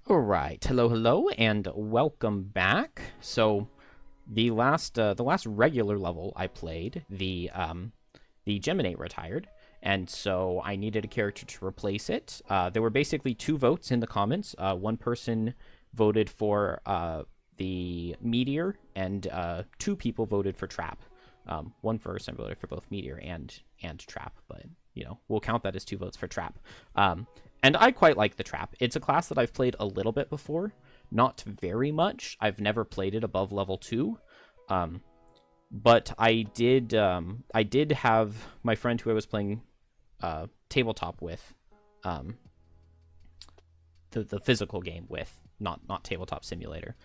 All right, hello, and welcome back. So the last regular level I played, the Geminate retired, and so I needed a character to replace it. There were basically two votes in the comments. One person voted for the Meteor, and two people voted for Trap. One person voted for both Meteor and Trap, but we'll count that as two votes for Trap. And I quite like the Trap. It's a class that I've played a little bit before, not very much. I've never played it above level 2. But I did have my friend who I was playing tabletop with, the physical game with, not tabletop simulator.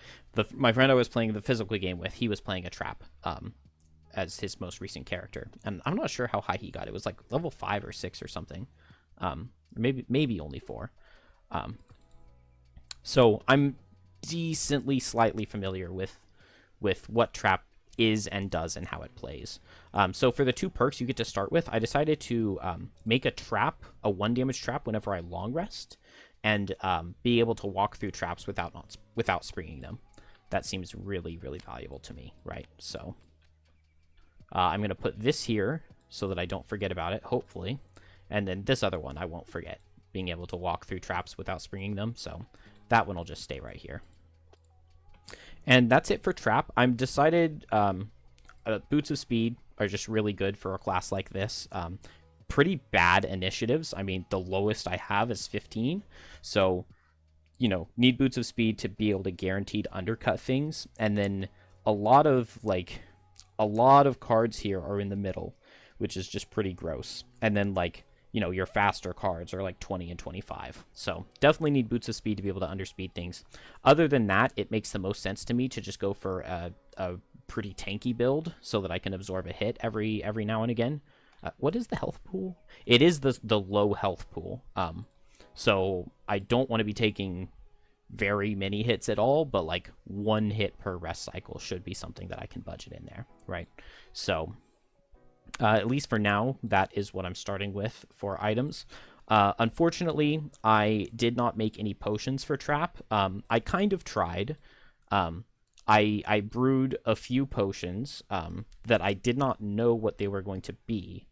My friend I was playing the physical game with, he was playing a Trap as his most recent character, and I'm not sure how high he got. It was like level 5 or 6 or something, maybe only 4. So I'm decently, slightly familiar with what Trap is and does and how it plays. So for the two perks you get to start with, I decided to make a trap, a 1 damage trap, whenever I long rest, and be able to walk through traps without springing them. That seems really, really valuable to me, right? So I'm going to put this here so that I don't forget about it, hopefully. And then this other one I won't forget, being able to walk through traps without springing them. So that one will just stay right here. And that's it for Trap. I'm decided Boots of Speed are just really good for a class like this. Pretty bad initiatives. I mean, the lowest I have is 15. So, need Boots of Speed to be able to guaranteed undercut things. And then a lot of cards here are in the middle, which is just pretty gross. And then your faster cards are like 20 and 25. So definitely need Boots of Speed to be able to underspeed things. Other than that, it makes the most sense to me to just go for a pretty tanky build so that I can absorb a hit every now and again. What is the health pool? It is the low health pool. So I don't want to be taking very many hits at all, but like 1 hit per rest cycle should be something that I can budget in there, right? So at least for now, that is what I'm starting with for items. Unfortunately, I did not make any potions for Trap. I kind of tried. I brewed a few potions that I did not know what they were going to be.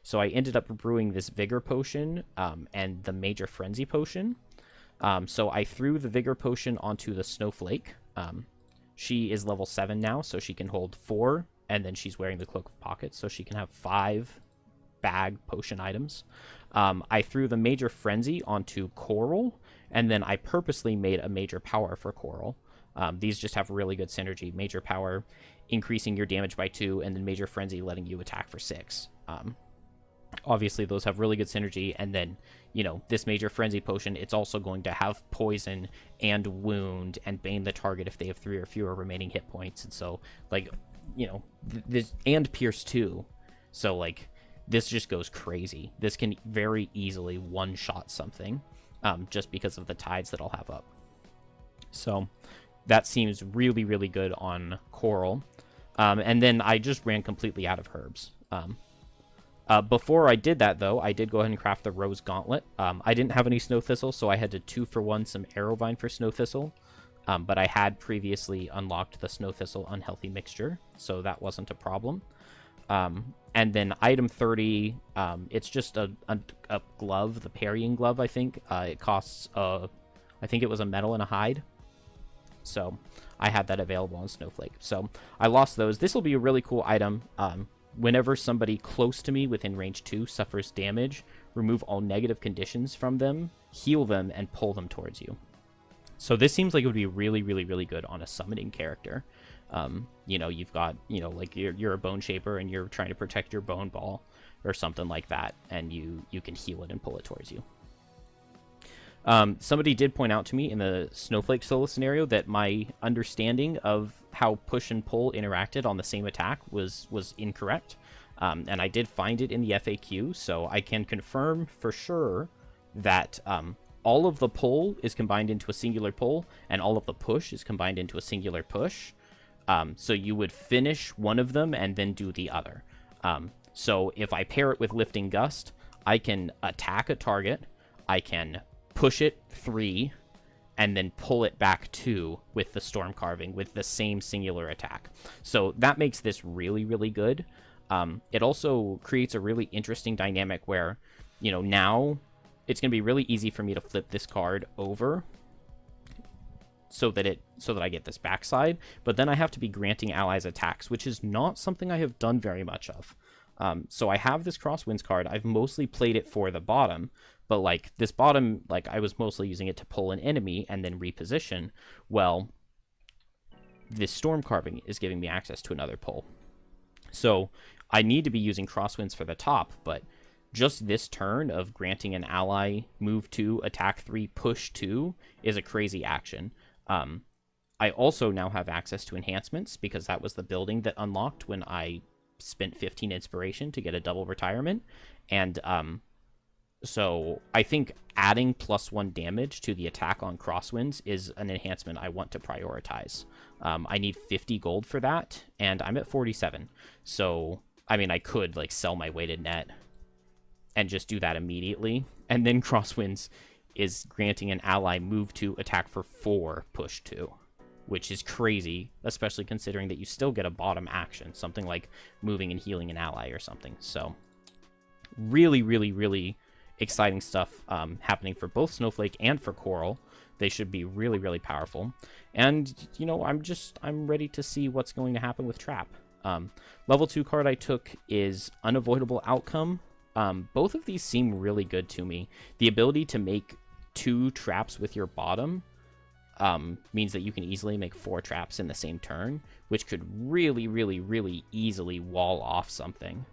So I ended up brewing this Vigor Potion and the Major Frenzy Potion. So I threw the Vigor Potion onto the Snowflake. She is level 7 now, so she can hold 4. And then she's wearing the Cloak of Pockets, so she can have 5 bag potion items. I threw the Major Frenzy onto Coral, and then I purposely made a Major Power for Coral. These just have really good synergy. Major Power increasing your damage by 2, and then Major Frenzy letting you attack for 6. Obviously, those have really good synergy, and then, this Major Frenzy Potion, it's also going to have Poison and Wound and Bane the target if they have 3 or fewer remaining hit points, and so, this, and Pierce 2. So, this just goes crazy. This can very easily one-shot something, just because of the tides that I'll have up. So, that seems really, really good on Coral. And then I just ran completely out of herbs. Before I did that, though, I did go ahead and craft the Rose Gauntlet. I didn't have any Snow Thistle, so I had to 2-for-1 some Arrowvine for Snow Thistle. But I had previously unlocked the Snow Thistle Unhealthy Mixture, so that wasn't a problem. And then item 30, it's just a glove, the Parrying Glove, I think. It costs, I think it was a metal and a hide. So I had that available on Snowflake. So I lost those. This will be a really cool item. Whenever somebody close to me within range 2 suffers damage, remove all negative conditions from them, heal them, and pull them towards you. So this seems like it would be really, really, really good on a summoning character. You've got, you're a Bone Shaper and you're trying to protect your Bone Ball or something like that, and you can heal it and pull it towards you. Somebody did point out to me in the Snowflake solo scenario that my understanding of how push and pull interacted on the same attack was incorrect. And I did find it in the FAQ, so I can confirm for sure that all of the pull is combined into a singular pull, and all of the push is combined into a singular push. So you would finish one of them and then do the other. So if I pair it with Lifting Gust, I can attack a target, I can push it 3, and then pull it back 2 with the storm carving with the same singular attack. So that makes this really, really good. It also creates a really interesting dynamic where, you know, now it's going to be really easy for me to flip this card over so that I get this backside, but then I have to be granting allies attacks, which is not something I have done very much of. So I have this Crosswinds card. I've mostly played it for the bottom, but like this bottom, like I was mostly using it to pull an enemy and then reposition. Well, this Storm Carving is giving me access to another pull. So I need to be using Crosswinds for the top, but just this turn of granting an ally move 2, attack 3, push 2 is a crazy action. I also now have access to enhancements because that was the building that unlocked when I spent 15 inspiration to get a double retirement. And so I think adding +1 damage to the attack on Crosswinds is an enhancement I want to prioritize. I need 50 gold for that, and I'm at 47. So, I mean, I could like sell my weighted net and just do that immediately. And then Crosswinds is granting an ally move 2, attack for 4, push 2, which is crazy, especially considering that you still get a bottom action, something like moving and healing an ally or something. So really, really, really exciting stuff happening for both Snowflake and for Coral. They should be really, really powerful. And, you know, I'm ready to see what's going to happen with Trap. Level 2 card I took is Unavoidable Outcome. Both of these seem really good to me. The ability to make 2 traps with your bottom means that you can easily make 4 traps in the same turn, which could really, really, really easily wall off something.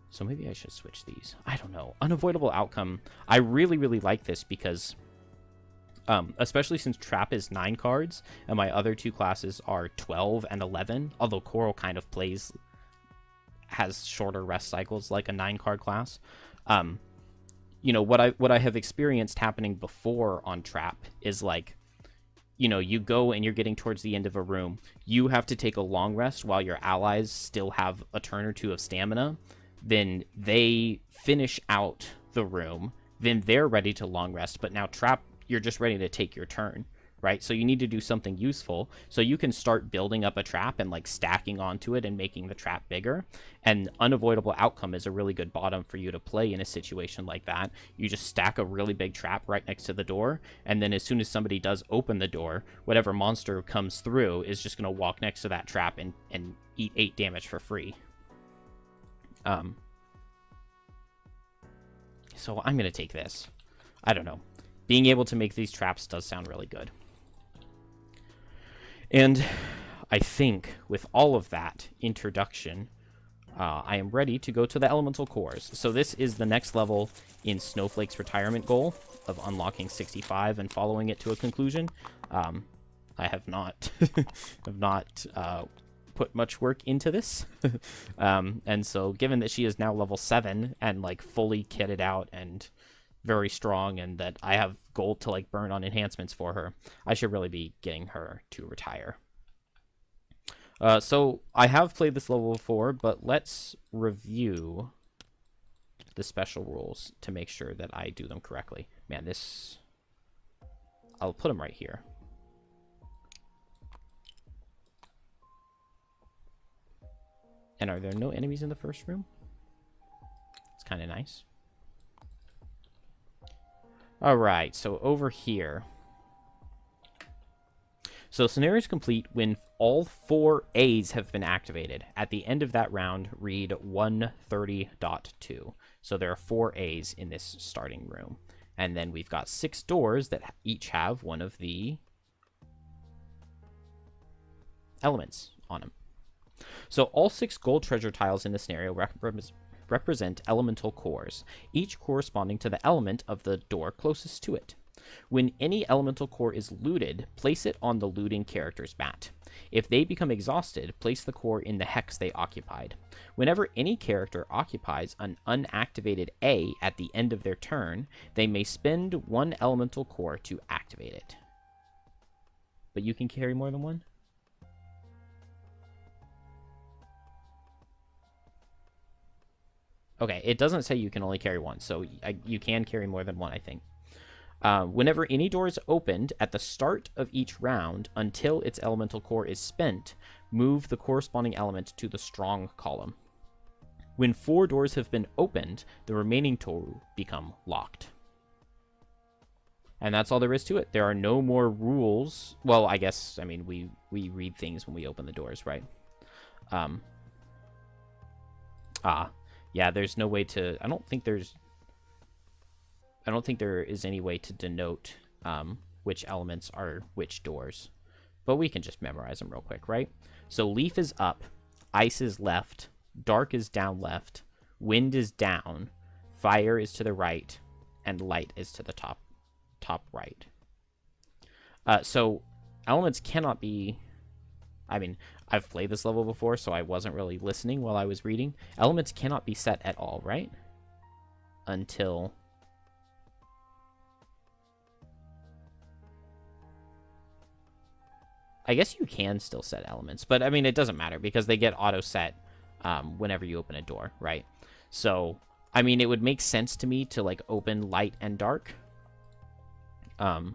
So maybe I should switch these. I don't know. Unavoidable Outcome. I really, really like this because, especially since Trap is 9 cards, and my other 2 classes are 12 and 11, although Coral kind of has shorter rest cycles like a 9-card class. You know, what I have experienced happening before on Trap is like, you know, you go and you're getting towards the end of a room. You have to take a long rest while your allies still have a turn or 2 of stamina. Then they finish out the room. Then they're ready to long rest. But now Trap, you're just ready to take your turn, right? So you need to do something useful. So you can start building up a trap and like stacking onto it and making the trap bigger. And Unavoidable Outcome is a really good bottom for you to play in a situation like that. You just stack a really big trap right next to the door. And then as soon as somebody does open the door, whatever monster comes through is just going to walk next to that trap and eat 8 damage for free. So I'm going to take this. I don't know. Being able to make these traps does sound really good. And I think with all of that introduction, I am ready to go to the elemental cores. So this is the next level in Snowflake's retirement goal of unlocking 65 and following it to a conclusion. I have not put much work into this. And so given that she is now level 7 and like fully kitted out and very strong, and that I have gold to like burn on enhancements for her, I should really be getting her to retire. So I have played this level before, but let's review the special rules to make sure that I do them correctly. Man, I'll put them right here. And are there no enemies in the first room? It's kind of nice. All right, so over here. So scenario is complete when all 4 A's have been activated. At the end of that round, read 130.2. So there are 4 A's in this starting room. And then we've got 6 doors that each have one of the elements on them. So all 6 gold treasure tiles in the scenario represent elemental cores, each corresponding to the element of the door closest to it. When any elemental core is looted, place it on the looting character's mat. If they become exhausted, place the core in the hex they occupied. Whenever any character occupies an unactivated A at the end of their turn, they may spend 1 elemental core to activate it. But you can carry more than 1? Okay, it doesn't say you can only carry 1, so you can carry more than 1, I think. Whenever any door is opened at the start of each round until its elemental core is spent, move the corresponding element to the strong column. When 4 doors have been opened, the remaining 2 become locked. And that's all there is to it. There are no more rules. Well, I guess, I mean, we read things when we open the doors, right? Yeah, there's no way to... I don't think there is any way to denote which elements are which doors. But we can just memorize them real quick, right? So leaf is up, ice is left, dark is down left, wind is down, fire is to the right, and light is to the top right. So elements cannot be... I mean, I've played this level before, so I wasn't really listening while I was reading. Elements cannot be set at all, right? Until... I guess you can still set elements, but I mean, it doesn't matter because they get auto-set whenever you open a door, right? So, I mean, it would make sense to me to, like, open light and dark. And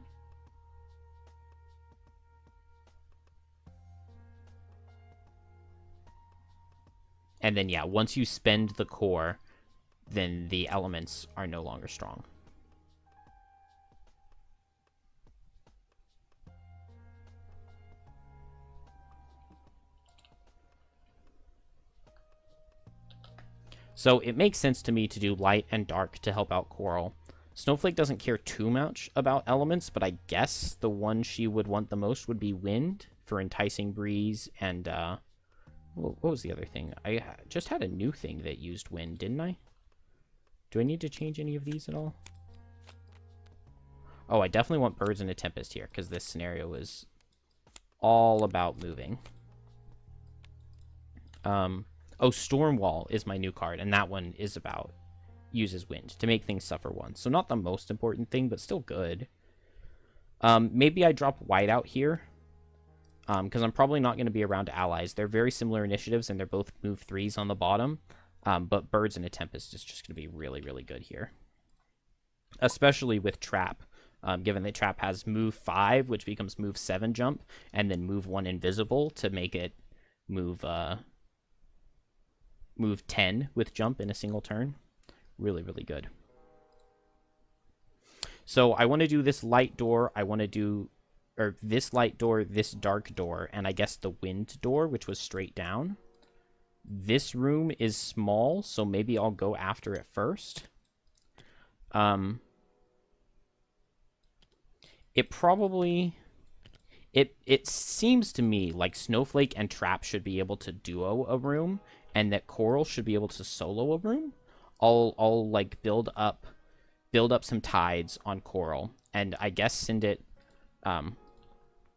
then, yeah, once you spend the core, then the elements are no longer strong. So it makes sense to me to do light and dark to help out Coral. Snowflake doesn't care too much about elements, but I guess the one she would want the most would be wind for enticing breeze and, what was the other thing? I just had a new thing that used wind, didn't I? Do I need to change any of these at all? Oh, I definitely want birds in a tempest here, because this scenario is all about moving. Oh, Stormwall is my new card, and that one is about uses wind to make things suffer once. So not the most important thing, but still good. Maybe I drop white out here, because I'm probably not going to be around allies. They're very similar initiatives, and they're both move 3s on the bottom. But Birds in a Tempest is just going to be really, really good here. Especially with Trap, given that Trap has move 5, which becomes move 7 jump, and then move 1 invisible to make it move 10 with jump in a single turn. Really, really good. So I want to do this light door. I want to do... or this light door, this dark door, and I guess the wind door, which was straight down. This room is small, so maybe I'll go after it first. It probably... It seems to me like Snowflake and Trap should be able to duo a room, and that Coral should be able to solo a room. I'll like build up some tides on Coral, and I guess send it... well,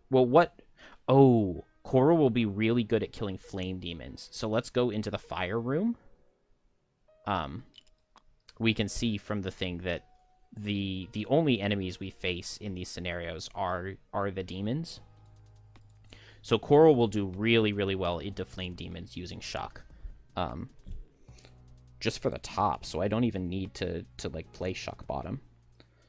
what... Oh, Coral will be really good at killing flame demons. So let's go into the fire room. We can see from the thing that the only enemies we face in these scenarios are the demons. So Coral will do really, really well into flame demons using Shock. Just for the top, so I don't even need to like play Shock bottom.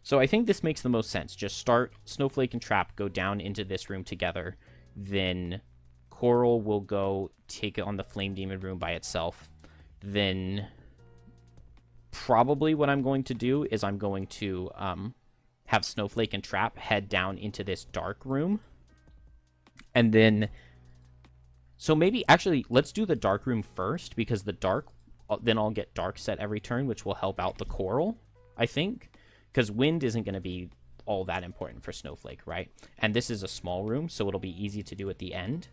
So I think this makes the most sense. Just start Snowflake and Trap, go down into this room together. Then Coral will go take it on the Flame Demon room by itself. Then probably what I'm going to do is I'm going to have Snowflake and Trap head down into this dark room. And then... So maybe, actually, let's do the dark room first, because the dark... Then I'll get dark set every turn, which will help out the Coral, I think. Because wind isn't going to be all that important for Snowflake, right? And this is a small room, so it'll be easy to do at the end.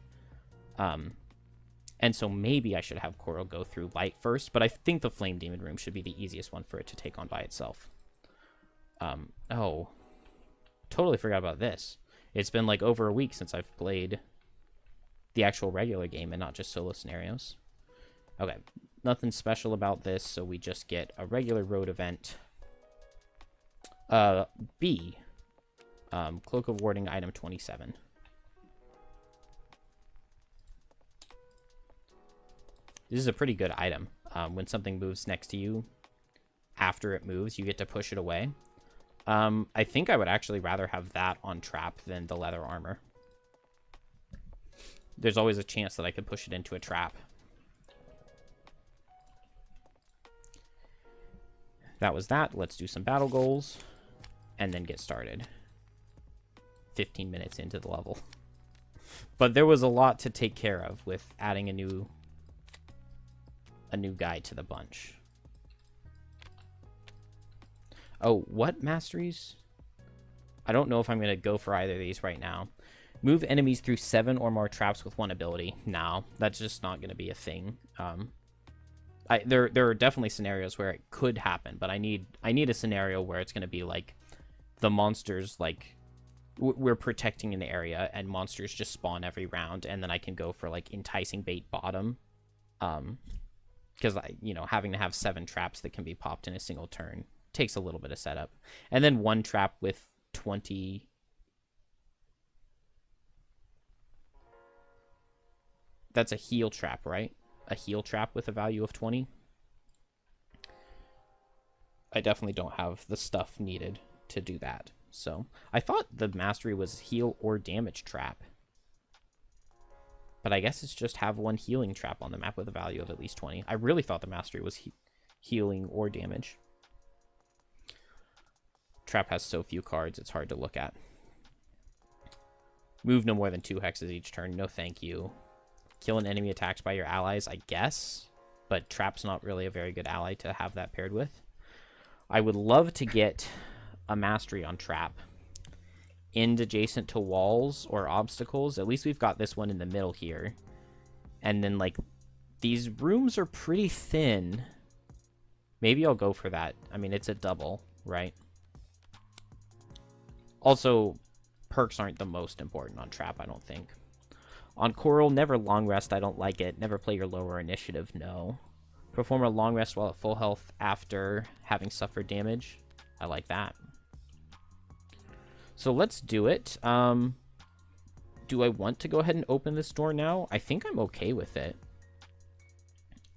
And so maybe I should have Coral go through light first, but I think the Flame Demon room should be the easiest one for it to take on by itself. Oh. Totally forgot about this. It's been like over a week since I've played the actual regular game and not just solo scenarios. Okay. Nothing special about this, so we just get a regular road event. B. Cloak of Warding, item 27. This is a pretty good item. When something moves next to you, after it moves, you get to push it away. I think I would actually rather have that on trap than the leather armor. There's always a chance that I could push it into a trap. That was that. Let's do some battle goals and then get started. 15 minutes into the level. But there was a lot to take care of with adding a new guy to the bunch. Oh, what masteries? I don't know if I'm going to go for either of these right now. Move enemies through 7 or more traps with 1 ability. No, that's just not going to be a thing. There are definitely scenarios where it could happen, but I need a scenario where it's going to be like the monsters, like we're protecting an area and monsters just spawn every round, and then I can go for like enticing bait bottom, because having to have 7 traps that can be popped in a single turn takes a little bit of setup, and then 1 trap with 20. That's a heal trap, right? A heal trap with a value of 20. I definitely don't have the stuff needed to do that. So I thought the mastery was heal or damage trap, but I guess it's just have 1 healing trap on the map with a value of at least 20. I really thought the mastery was healing or damage. Trap has so few cards, it's hard to look at. Move no more than 2 hexes each turn. No thank you. Kill an enemy attacked by your allies, I guess, but trap's not really a very good ally to have that paired with. I would love to get a mastery on trap. End adjacent to walls or obstacles. At least we've got this one in the middle here. And then, like, these rooms are pretty thin. Maybe I'll go for that. I mean, it's a double, right? Also, perks aren't the most important on trap, I don't think. On coral, never long rest. I don't like it. Never play your lower initiative. No. Perform a long rest while at full health after having suffered damage. I like that. So let's do it. Do I want to go ahead and open this door now? I think I'm okay with it.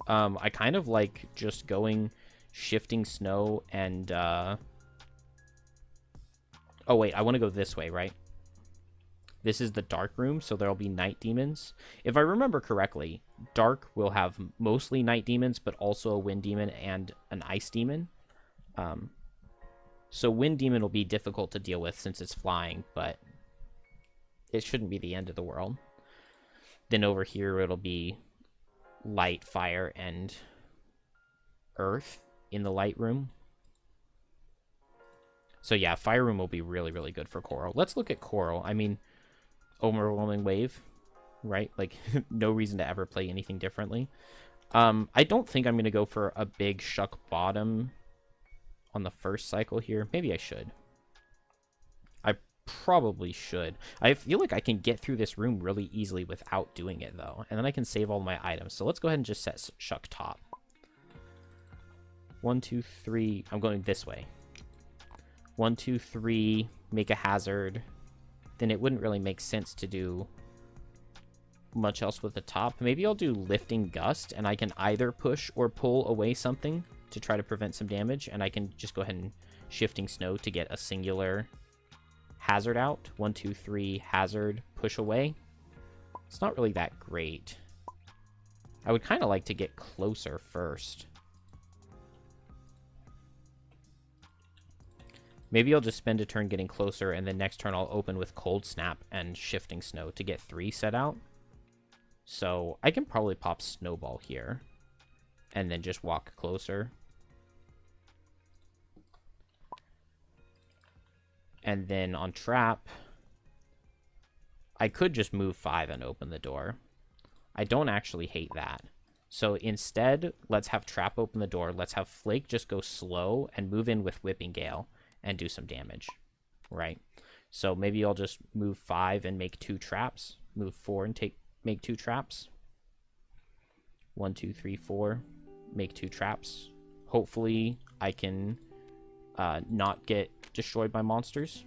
I kind of like just going shifting snow and... Oh, wait. I want to go this way, right? This is the dark room, so there'll be night demons. If I remember correctly, dark will have mostly night demons, but also a wind demon and an ice demon. So wind demon will be difficult to deal with since it's flying, but it shouldn't be the end of the world. Then over here, it'll be light, fire, and earth in the light room. So yeah, fire room will be really, really good for coral. Let's look at coral. I mean... overwhelming wave, right? Like, no reason to ever play anything differently. I don't think I'm going to go for a big shuck bottom on the first cycle here. Maybe I should. I probably should. I feel like I can get through this room really easily without doing it, though. And then I can save all my items. So let's go ahead and just set shuck top. 1, 2, 3. I'm going this way. 1, 2, 3. Make a hazard. Then it wouldn't really make sense to do much else with the top. Maybe I'll do lifting gust, and I can either push or pull away something to try to prevent some damage, and I can just go ahead and shifting snow to get a singular hazard out. 1, 2, 3, hazard, push away. It's not really that great. I would kind of like to get closer first. Maybe I'll just spend a turn getting closer, and then next turn I'll open with Cold Snap and Shifting Snow to get 3 set out. So I can probably pop Snowball here, and then just walk closer. And then on Trap, I could just move 5 and open the door. I don't actually hate that. So instead, let's have Trap open the door. Let's have Flake just go slow and move in with Whipping Gale and do some damage, right? So maybe I'll just move 5 and make 2 traps. Move 4 and make 2 traps. 1, 2, 3, 4. Make 2 traps. Hopefully I can not get destroyed by monsters.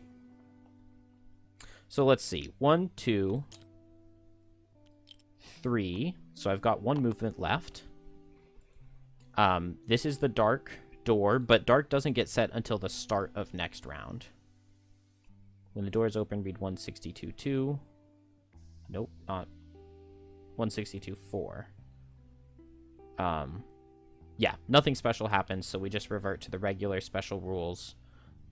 So let's see. 1, 2, 3. So I've got 1 movement left. This is the dark door, but dark doesn't get set until the start of next round. When the door is open, read 162.2. Nope, not 162.4. Yeah, nothing special happens, so we just revert to the regular special rules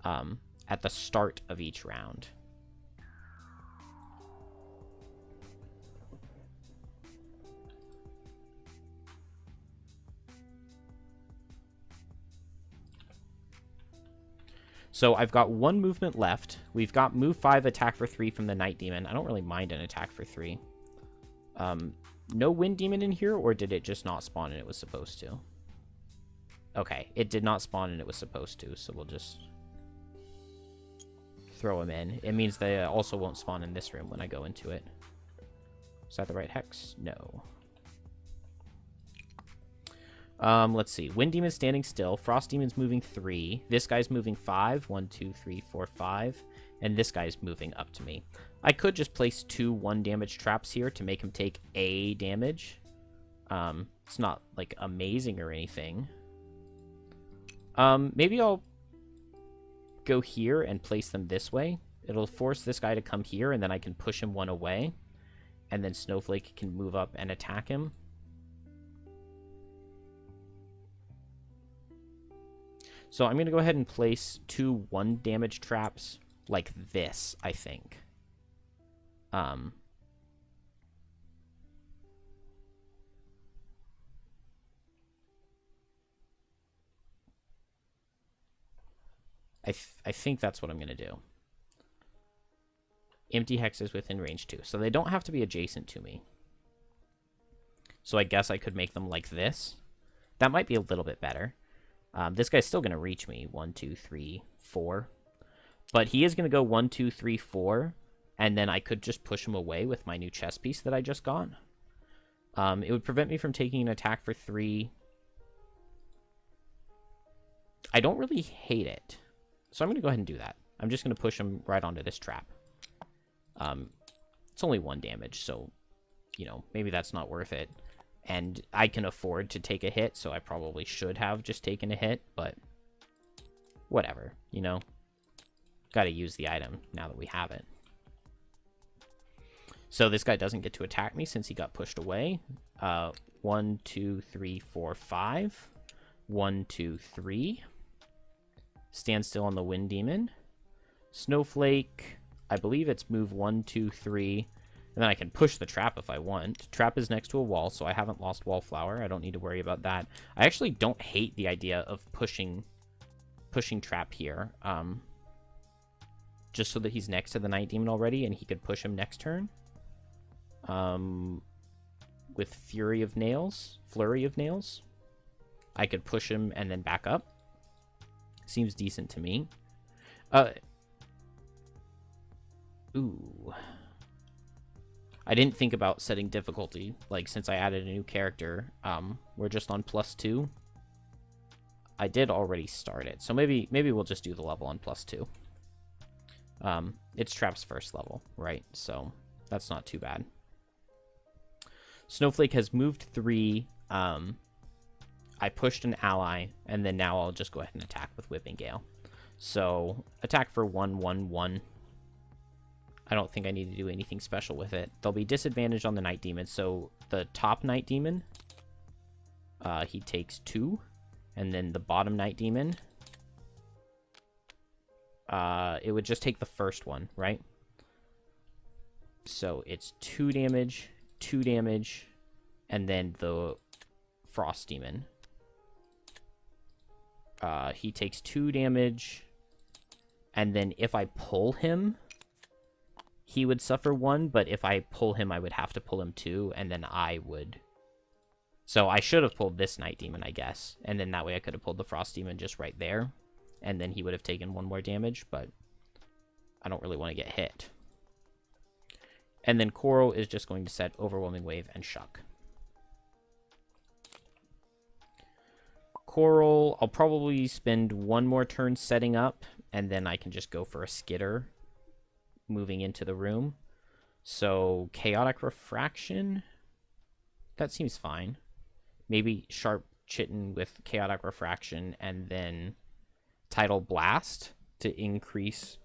at the start of each round. So I've got 1 movement left. We've got move 5, attack for 3 from the Night Demon. I don't really mind an attack for 3. No Wind Demon in here, or did it just not spawn and it was supposed to? Okay, it did not spawn and it was supposed to, so we'll just throw him in. It means they also won't spawn in this room when I go into it. Is that the right hex? No. Let's see. Wind Demon's standing still. Frost Demon's moving 3. This guy's moving 5. 1, 2, 3, 4, 5. And this guy's moving up to me. I could just place 2 1-damage traps here to make him take a damage. It's not, like, amazing or anything. Maybe I'll go here and place them this way. It'll force this guy to come here, and then I can push him 1 away. And then Snowflake can move up and attack him. So I'm going to go ahead and place 2 1-damage traps like this, I think. I think that's what I'm going to do. Empty hexes within range 2. So they don't have to be adjacent to me. So I guess I could make them like this. That might be a little bit better. This guy's still going to reach me. 1, 2, 3, 4. But he is going to go 1, 2, 3, 4. And then I could just push him away with my new chess piece that I just got. It would prevent me from taking an attack for 3. I don't really hate it. So I'm going to go ahead and do that. I'm just going to push him right onto this trap. It's only 1 damage, so, you know, maybe that's not worth it. And I can afford to take a hit, so I probably should have just taken a hit, but whatever, you know? Gotta use the item now that we have it. So this guy doesn't get to attack me since he got pushed away. 1, 2, 3, 4, 5. 1, 2, 3. Stand still on the Wind Demon. Snowflake, I believe it's move 1, 2, 3. And then I can push the trap if I want. Trap is next to a wall, so I haven't lost Wallflower. I don't need to worry about that. I actually don't hate the idea of pushing trap here. Just so that he's next to the Night Demon already, and he could push him next turn. With Flurry of Nails. I could push him and then back up. Seems decent to me. Ooh. I didn't think about setting difficulty, like, since I added a new character. We're just on +2. I did already start it, so maybe we'll just do the level on +2. It's Trap's first level, right? So that's not too bad. Snowflake has moved 3. I pushed an ally, and then now I'll just go ahead and attack with Whipping Gale. So attack for 1, 1, 1. I don't think I need to do anything special with it. There'll be disadvantage on the Night Demon. So the top Night Demon, he takes 2. And then the bottom Night Demon, it would just take the first one, right? So it's 2 damage, 2 damage, and then the Frost Demon. He takes 2 damage, and then if I pull him, he would suffer 1, but if I pull him, I would have to pull him 2, and then I would. So I should have pulled this Night Demon, I guess, and then that way I could have pulled the Frost Demon just right there, and then he would have taken 1 more damage, but I don't really want to get hit. And then Coral is just going to set Overwhelming Wave and Shuck. Coral, I'll probably spend 1 more turn setting up, and then I can just go for a Skitter moving into the room. So Chaotic Refraction, that seems fine. Maybe Sharp Chitin with Chaotic Refraction and then Tidal Blast to increase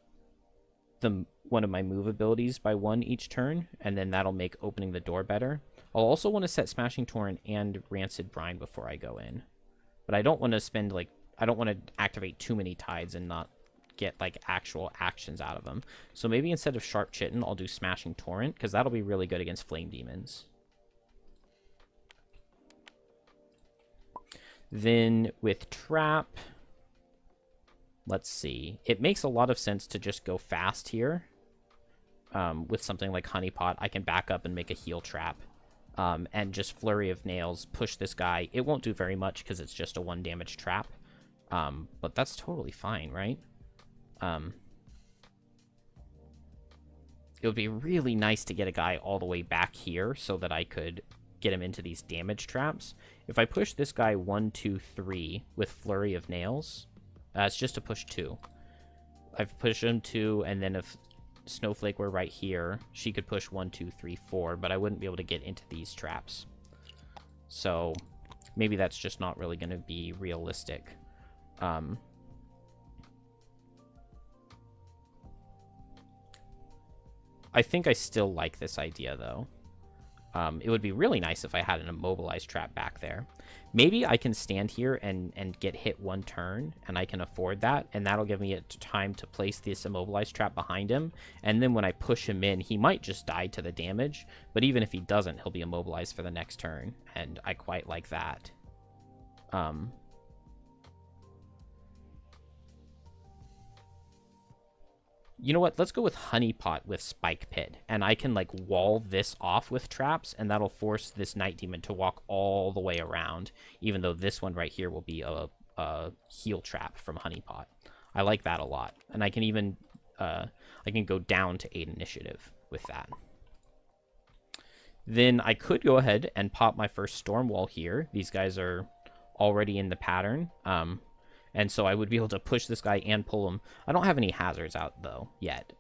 one of my move abilities by 1 each turn, and then that'll make opening the door better. I'll also want to set Smashing Torrent and Rancid Brine before I go in. But I don't want to spend, like, I don't want to activate too many tides and not get, like, actual actions out of them. So maybe instead of Sharp Chitin, I'll do Smashing Torrent, because that'll be really good against Flame Demons. Then with Trap, let's see. It makes a lot of sense to just go fast here. With something like Honeypot, I can back up and make a heal trap. And just Flurry of Nails, push this guy. It won't do very much because it's just a 1 damage trap. But that's totally fine, right? It would be really nice to get a guy all the way back here so that I could get him into these damage traps. If I push this guy 1, 2, 3 with Flurry of Nails, it's just to push 2. I've pushed him 2, and then if Snowflake were right here, she could push 1, 2, 3, 4, but I wouldn't be able to get into these traps. So maybe that's just not really going to be realistic. I think I still like this idea, though. It would be really nice if I had an immobilized trap back there. Maybe I can stand here and get hit 1 turn, and I can afford that, and that'll give me a time to place this immobilized trap behind him, and then when I push him in, he might just die to the damage, but even if he doesn't, he'll be immobilized for the next turn, and I quite like that. You know what? Let's go with Honeypot with Spike Pit. And I can, like, wall this off with traps, and that'll force this Night Demon to walk all the way around, even though this one right here will be a heal trap from Honeypot. I like that a lot. And I can even, I can go down to 8 initiative with that. Then I could go ahead and pop my first Storm Wall here. These guys are already in the pattern. And so I would be able to push this guy and pull him. I don't have any hazards out, though, yet.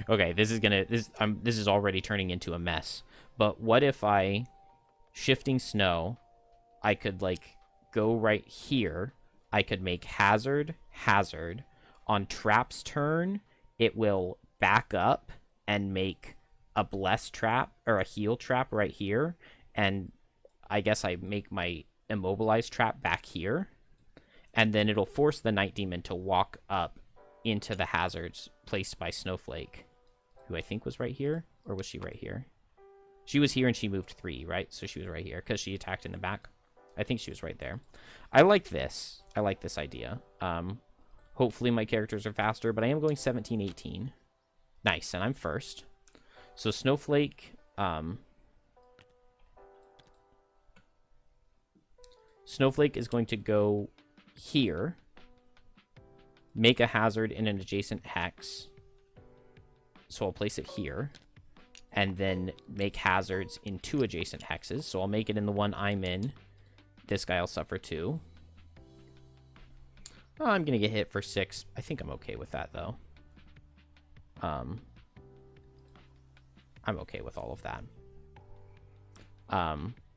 Okay, this is already turning into a mess. But what if I, shifting snow, I could, like, go right here. I could make hazard. On Trap's turn, it will back up and make a bless trap or a heal trap right here, and I guess I make my immobilized trap back here, and then it'll force the Night Demon to walk up into the hazards placed by Snowflake, who I think was right here, or was she right here? She was here and she moved 3, right? So she was right here because she attacked in the back. I think she was right there. I like this. I like this idea. Hopefully my characters are faster, but I am going 17-18. Nice, and I'm first. So Snowflake, Snowflake is going to go here, make a hazard in an adjacent hex. So I'll place it here, and then make hazards in 2 adjacent hexes. So I'll make it in the one I'm in. This guy will suffer 2. Oh, I'm going to get hit for 6. I think I'm okay with that, though. I'm okay with all of that.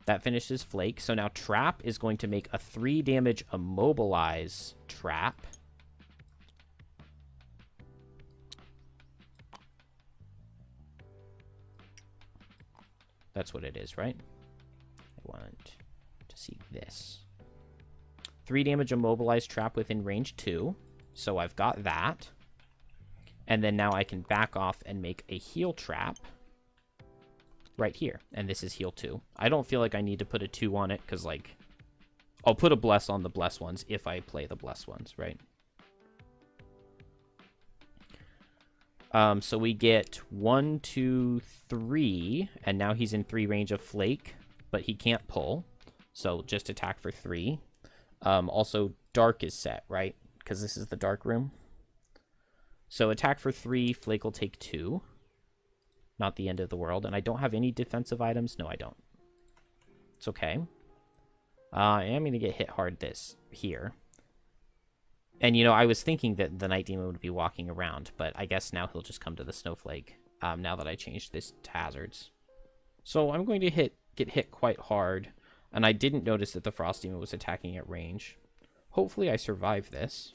That finishes Flake. So now Trap is going to make a 3 damage immobilize trap. That's what it is, right? I want to see this. 3 damage immobilize trap within range 2. So I've got that. And then now I can back off and make a heal trap right here. And this is heal 2. I don't feel like I need to put a 2 on it because, like, I'll put a bless on the bless ones if I play the bless ones, right? So we get 1, 2, 3, and now he's in 3 range of Flake, but he can't pull. So just attack for 3. Also, Dark is set, right? Because this is the Dark Room. So attack for 3, Flake will take 2. Not the end of the world. And I don't have any defensive items. No, I don't. It's okay. I am going to get hit hard here. And, you know, I was thinking that the Night Demon would be walking around, but I guess now he'll just come to the Snowflake, now that I changed this to hazards. So I'm going to get hit quite hard, and I didn't notice that the Frost Demon was attacking at range. Hopefully I survive this.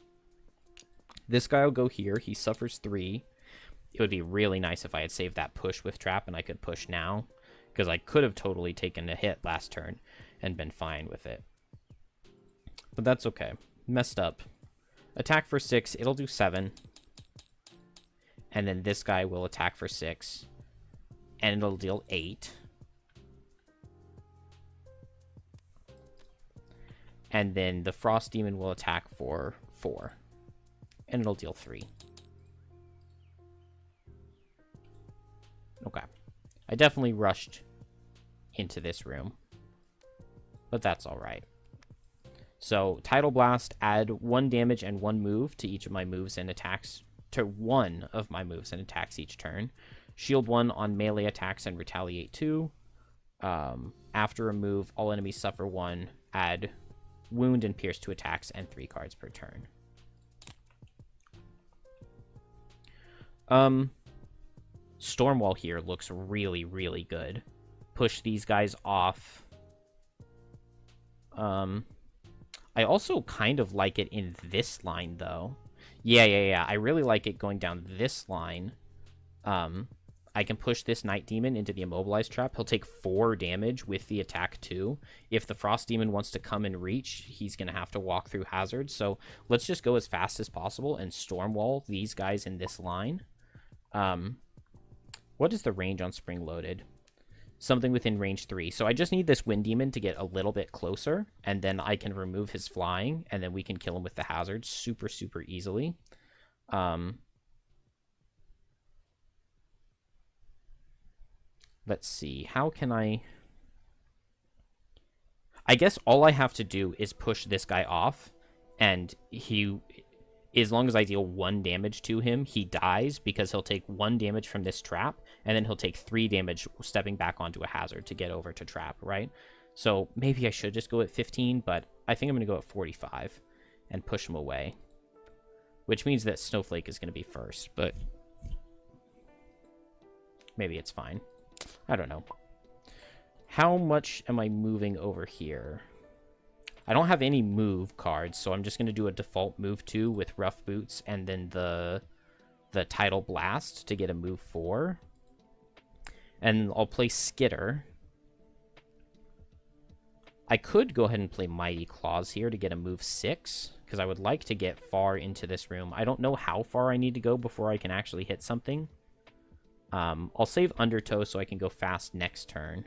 This guy will go here. He suffers 3. It would be really nice if I had saved that push with trap and I could push now, because I could have totally taken a hit last turn and been fine with it. But that's okay. Messed up. Attack for 6. It'll do 7. And then this guy will attack for 6. And it'll deal 8. And then the Frost Demon will attack for 4. And it'll deal 3. Okay. I definitely rushed into this room. But that's alright. So, Tidal Blast, add 1 damage and 1 move to each of my moves and attacks. To one of my moves and attacks each turn. Shield 1 on melee attacks and retaliate 2. After a move, all enemies suffer 1. Add wound and pierce to attacks and 3 cards per turn. Stormwall here looks really, really good. Push these guys off. I also kind of like it in this line, though. Yeah. I really like it going down this line. I can push this Night Demon into the Immobilized Trap. He'll take 4 damage with the attack, too. If the Frost Demon wants to come and reach, he's going to have to walk through hazards. So let's just go as fast as possible and Stormwall these guys in this line. What is the range on Spring Loaded? Something within range 3. So I just need this Wind Demon to get a little bit closer, and then I can remove his flying, and then we can kill him with the hazards super, super easily. Let's see. How can I guess all I have to do is push this guy off, and as long as I deal 1 damage to him, he dies, because he'll take 1 damage from this trap, and then he'll take 3 damage stepping back onto a hazard to get over to trap, right? So maybe I should just go at 15, but I think I'm going to go at 45 and push him away. Which means that Snowflake is going to be first, but maybe it's fine. I don't know. How much am I moving over here? I don't have any move cards, so I'm just going to do a default move 2 with Rough Boots and then the Tidal Blast to get a move 4. And I'll play Skitter. I could go ahead and play Mighty Claws here to get a move 6, because I would like to get far into this room. I don't know how far I need to go before I can actually hit something. I'll save Undertow so I can go fast next turn.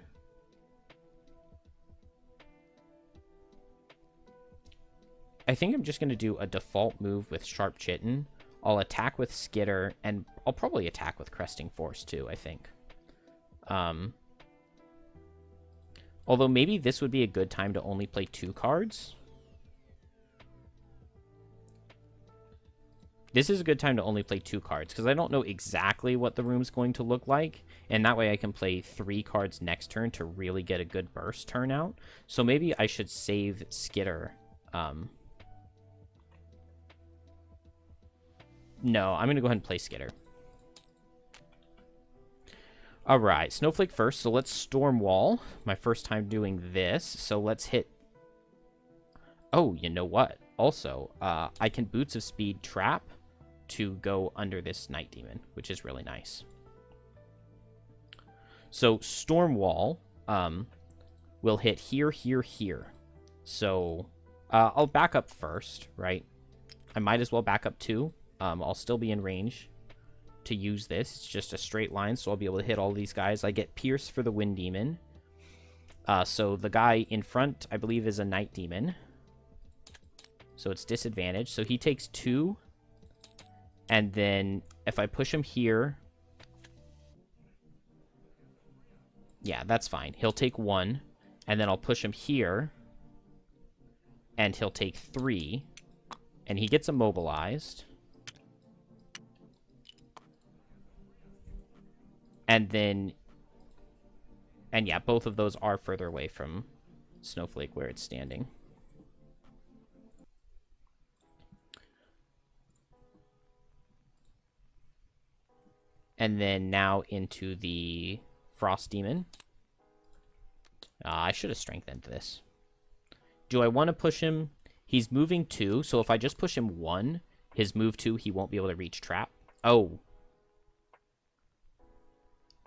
I think I'm just going to do a default move with Sharp Chitin. I'll attack with Skitter, and I'll probably attack with Cresting Force too, I think. Although maybe this would be a good time to only play 2 cards. This is a good time to only play 2 cards, because I don't know exactly what the room's going to look like, and that way I can play 3 cards next turn to really get a good burst turnout. So maybe I should save Skitter. No, I'm going to go ahead and play Skitter. Alright, Snowflake first, so let's Stormwall. My first time doing this, so let's hit... Oh, you know what? Also, I can Boots of Speed trap to go under this Night Demon, which is really nice. So, Stormwall will hit here, here, here. So, I'll back up first, right? I might as well back up too. I'll still be in range to use this. It's just a straight line, so I'll be able to hit all these guys. I get Pierce for the Wind Demon. So the guy in front, I believe, is a Night Demon. So it's disadvantage. So he takes 2. And then if I push him here... Yeah, that's fine. He'll take 1. And then I'll push him here. And he'll take 3. And he gets immobilized. And then... And yeah, both of those are further away from Snowflake where it's standing. And then now into the Frost Demon. I should have strengthened this. Do I want to push him? He's moving 2, so if I just push him 1, his move 2, he won't be able to reach trap. Oh.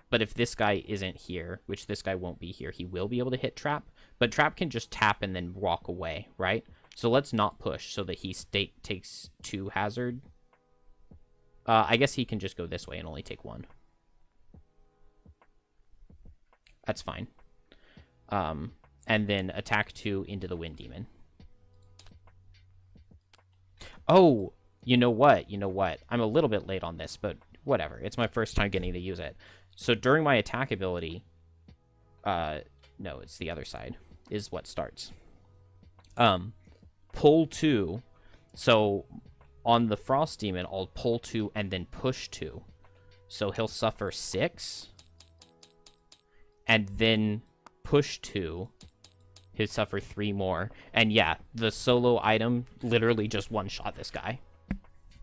But if this guy isn't here, which this guy won't be here, he will be able to hit trap. But trap can just tap and then walk away, right? So let's not push so that he takes 2 hazard. I guess he can just go this way and only take 1. That's fine. And then attack 2 into the Wind Demon. Oh, you know what? You know what? I'm a little bit late on this, but whatever. It's my first time getting to use it. So during my attack ability... no, it's the other side, is what starts. Pull 2. So on the Frost Demon, I'll pull 2 and then push 2. So he'll suffer 6. And then push 2. He'll suffer 3 more. And yeah, the solo item literally just one-shot this guy.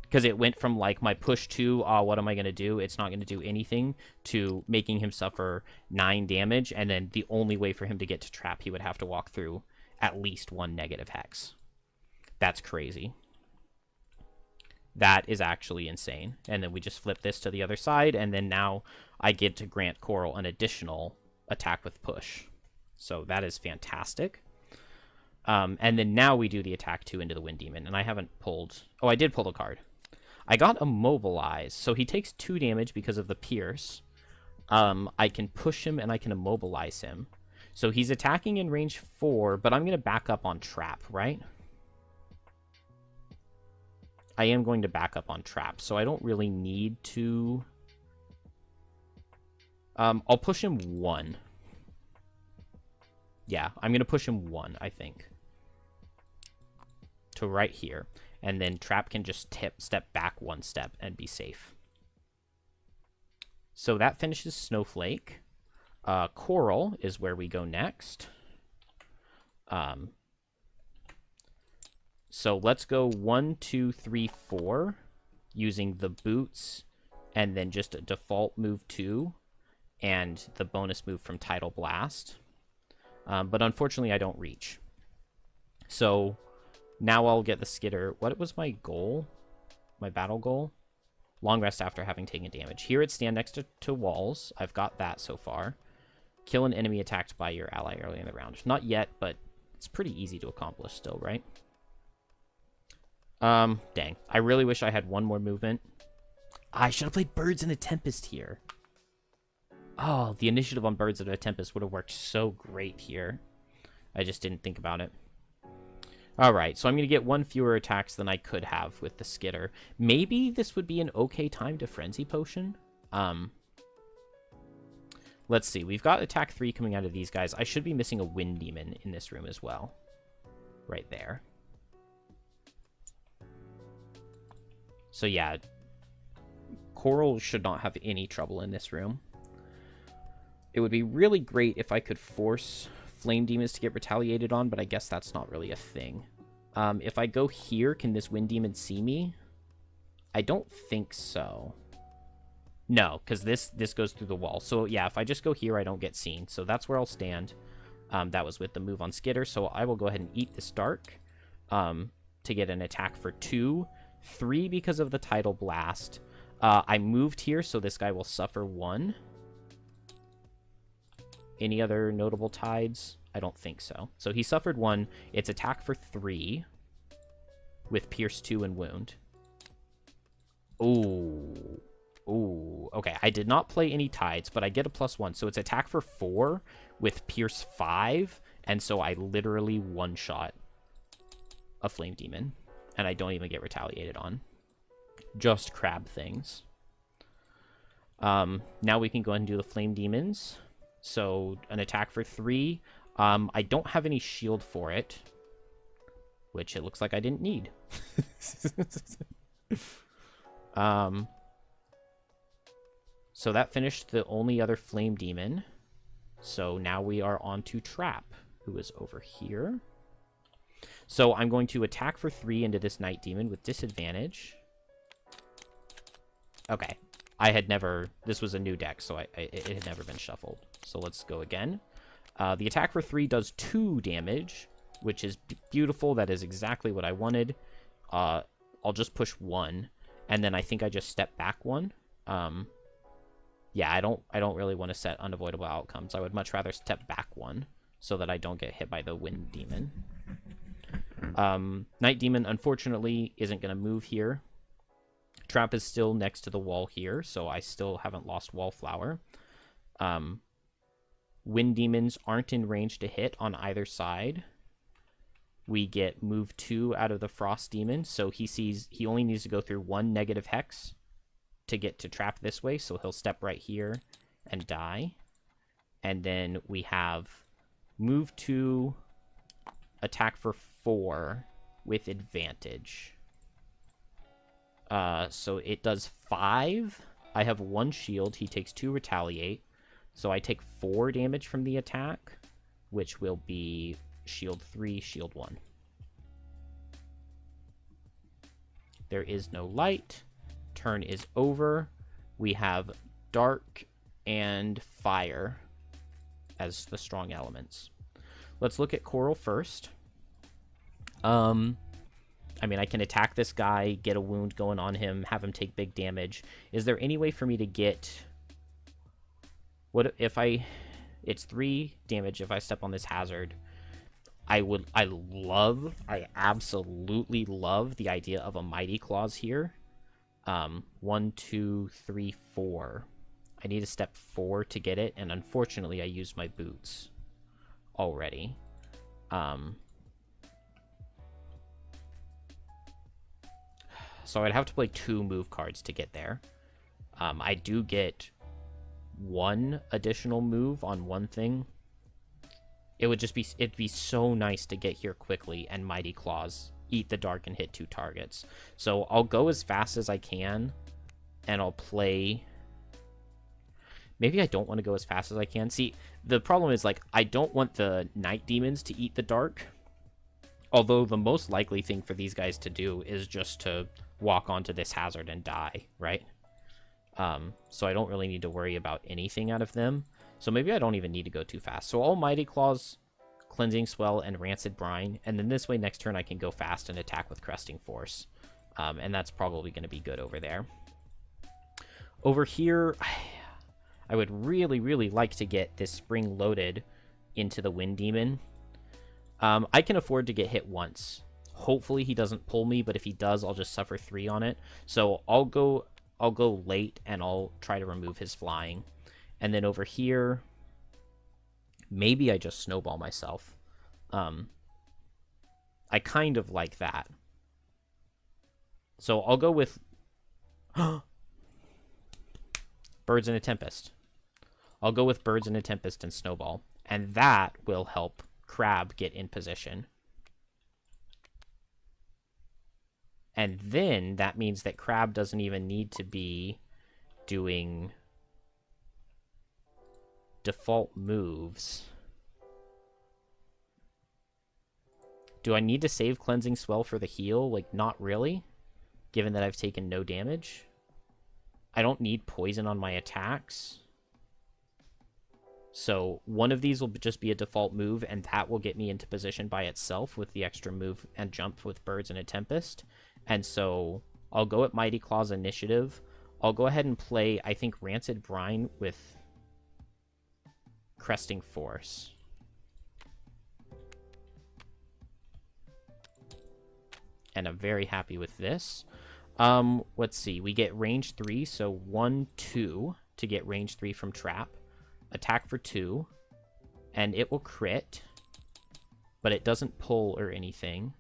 Because it went from, like, my push 2, what am I going to do? It's not going to do anything, to making him suffer 9 damage. And then the only way for him to get to trap, he would have to walk through at least 1 negative hex. That's crazy. That is actually insane. And then we just flip this to the other side, and then now I get to grant Coral an additional attack with push. So that is fantastic. And then now we do the attack 2 into the Wind Demon, and I haven't pulled... Oh, I did pull the card. I got Immobilize, so he takes 2 damage because of the Pierce. I can push him, and I can immobilize him. So he's attacking in range 4, but I'm going to back up on Trap, right? I am going to back up on Trap, so I don't really need to... I'll push him 1. Yeah, I'm going to push him 1, I think. To right here. And then Trap can just step back 1 step and be safe. So that finishes Snowflake. Coral is where we go next. So let's go 1, 2, 3, 4 using the boots and then just a default move 2 and the bonus move from Tidal Blast. But unfortunately, I don't reach. So now I'll get the Skitter. What was my goal? My battle goal? Long rest after having taken damage. Here it's stand next to walls. I've got that so far. Kill an enemy attacked by your ally early in the round. Not yet, but it's pretty easy to accomplish still, right? Dang. I really wish I had 1 more movement. I should have played Birds in a Tempest here. Oh, the initiative on Birds of a Tempest would have worked so great here. I just didn't think about it. Alright, so I'm going to get 1 fewer attacks than I could have with the Skitter. Maybe this would be an okay time to Frenzy Potion. Let's see. We've got attack 3 coming out of these guys. I should be missing a Wind Demon in this room as well. Right there. So yeah, Coral should not have any trouble in this room. It would be really great if I could force Flame Demons to get retaliated on, but I guess that's not really a thing. If I go here, can this Wind Demon see me? I don't think so. No, because this goes through the wall. So yeah, if I just go here, I don't get seen. So that's where I'll stand. That was with the move on Skitter, so I will go ahead and eat this Dark to get an attack for 2. 3 because of the Tidal Blast. I moved here, so this guy will suffer 1. Any other notable tides? I don't think so. So he suffered 1. It's attack for 3 with Pierce 2 and Wound. Ooh. Ooh. Okay, I did not play any tides, but I get a +1. So it's attack for 4 with Pierce 5, and so I literally one-shot a Flame Demon. And I don't even get retaliated on. Just crab things. Now we can go ahead and do the Flame Demons. So, an attack for 3. I don't have any shield for it. Which it looks like I didn't need. So that finished the only other Flame Demon. So now we are on to Trap, who is over here. So I'm going to attack for 3 into this Night Demon with disadvantage. Okay. this was a new deck, so it had never been shuffled. So let's go again. The attack for 3 does 2 damage, which is beautiful. That is exactly what I wanted. I'll just push 1, and then I think I just step back 1. Yeah, I don't really want to set unavoidable outcomes. I would much rather step back 1 so that I don't get hit by the Wind Demon. Night Demon, unfortunately, isn't going to move here. Trap is still next to the wall here, so I still haven't lost Wallflower. Wind Demons aren't in range to hit on either side. We get move 2 out of the Frost Demon, so he only needs to go through 1 negative hex to get to trap this way, so he'll step right here and die. And then we have move 2, attack for 4 with advantage. So it does 5. I have 1 shield. He takes 2 retaliate. So I take 4 damage from the attack, which will be shield 3, shield 1. There is no light. Turn is over. We have dark and fire as the strong elements. Let's look at Coral first. I mean, I can attack this guy, get a wound going on him, have him take big damage. Is there any way for me to get... What if it's 3 damage if I step on this hazard. I absolutely love the idea of a Mighty Claws here. 1, 2, 3, 4. I need to step 4 to get it, and unfortunately I used my boots already. So I'd have to play 2 move cards to get there. I do get 1 additional move on 1 thing. It'd be so nice to get here quickly and Mighty Claws, eat the dark and hit 2 targets. So I'll go as fast as I can, and I'll play... Maybe I don't want to go as fast as I can. See, the problem is, like, I don't want the Night Demons to eat the dark. Although the most likely thing for these guys to do is just to walk onto this hazard and die, right? So I don't really need to worry about anything out of them. So maybe I don't even need to go too fast. So all Mighty Claws, Cleansing Swell, and Rancid Brine. And then this way next turn I can go fast and attack with Cresting Force. And that's probably going to be good over there. Over here, I would really, really like to get this Spring loaded into the Wind Demon. I can afford to get hit once. Hopefully he doesn't pull me, but if he does, I'll just suffer 3 on it. So I'll go late, and I'll try to remove his flying. And then over here, maybe I just snowball myself. I kind of like that. So I'll go with Birds in a Tempest. I'll go with Birds in a Tempest and Snowball. And that will help Crab get in position. And then that means that Crab doesn't even need to be doing default moves. Do I need to save Cleansing Swell for the heal? Like, not really, given that I've taken no damage. I don't need poison on my attacks. So one of these will just be a default move, and that will get me into position by itself with the extra move and jump with Birds in a Tempest. And so I'll go at Mighty Claws initiative. I'll go ahead and play, I think, Rancid Brine with Cresting Force. And I'm very happy with this. Let's see. We get range 3, so 1, 2 to get range 3 from Trap. Attack for 2. And it will crit. But it doesn't pull or anything.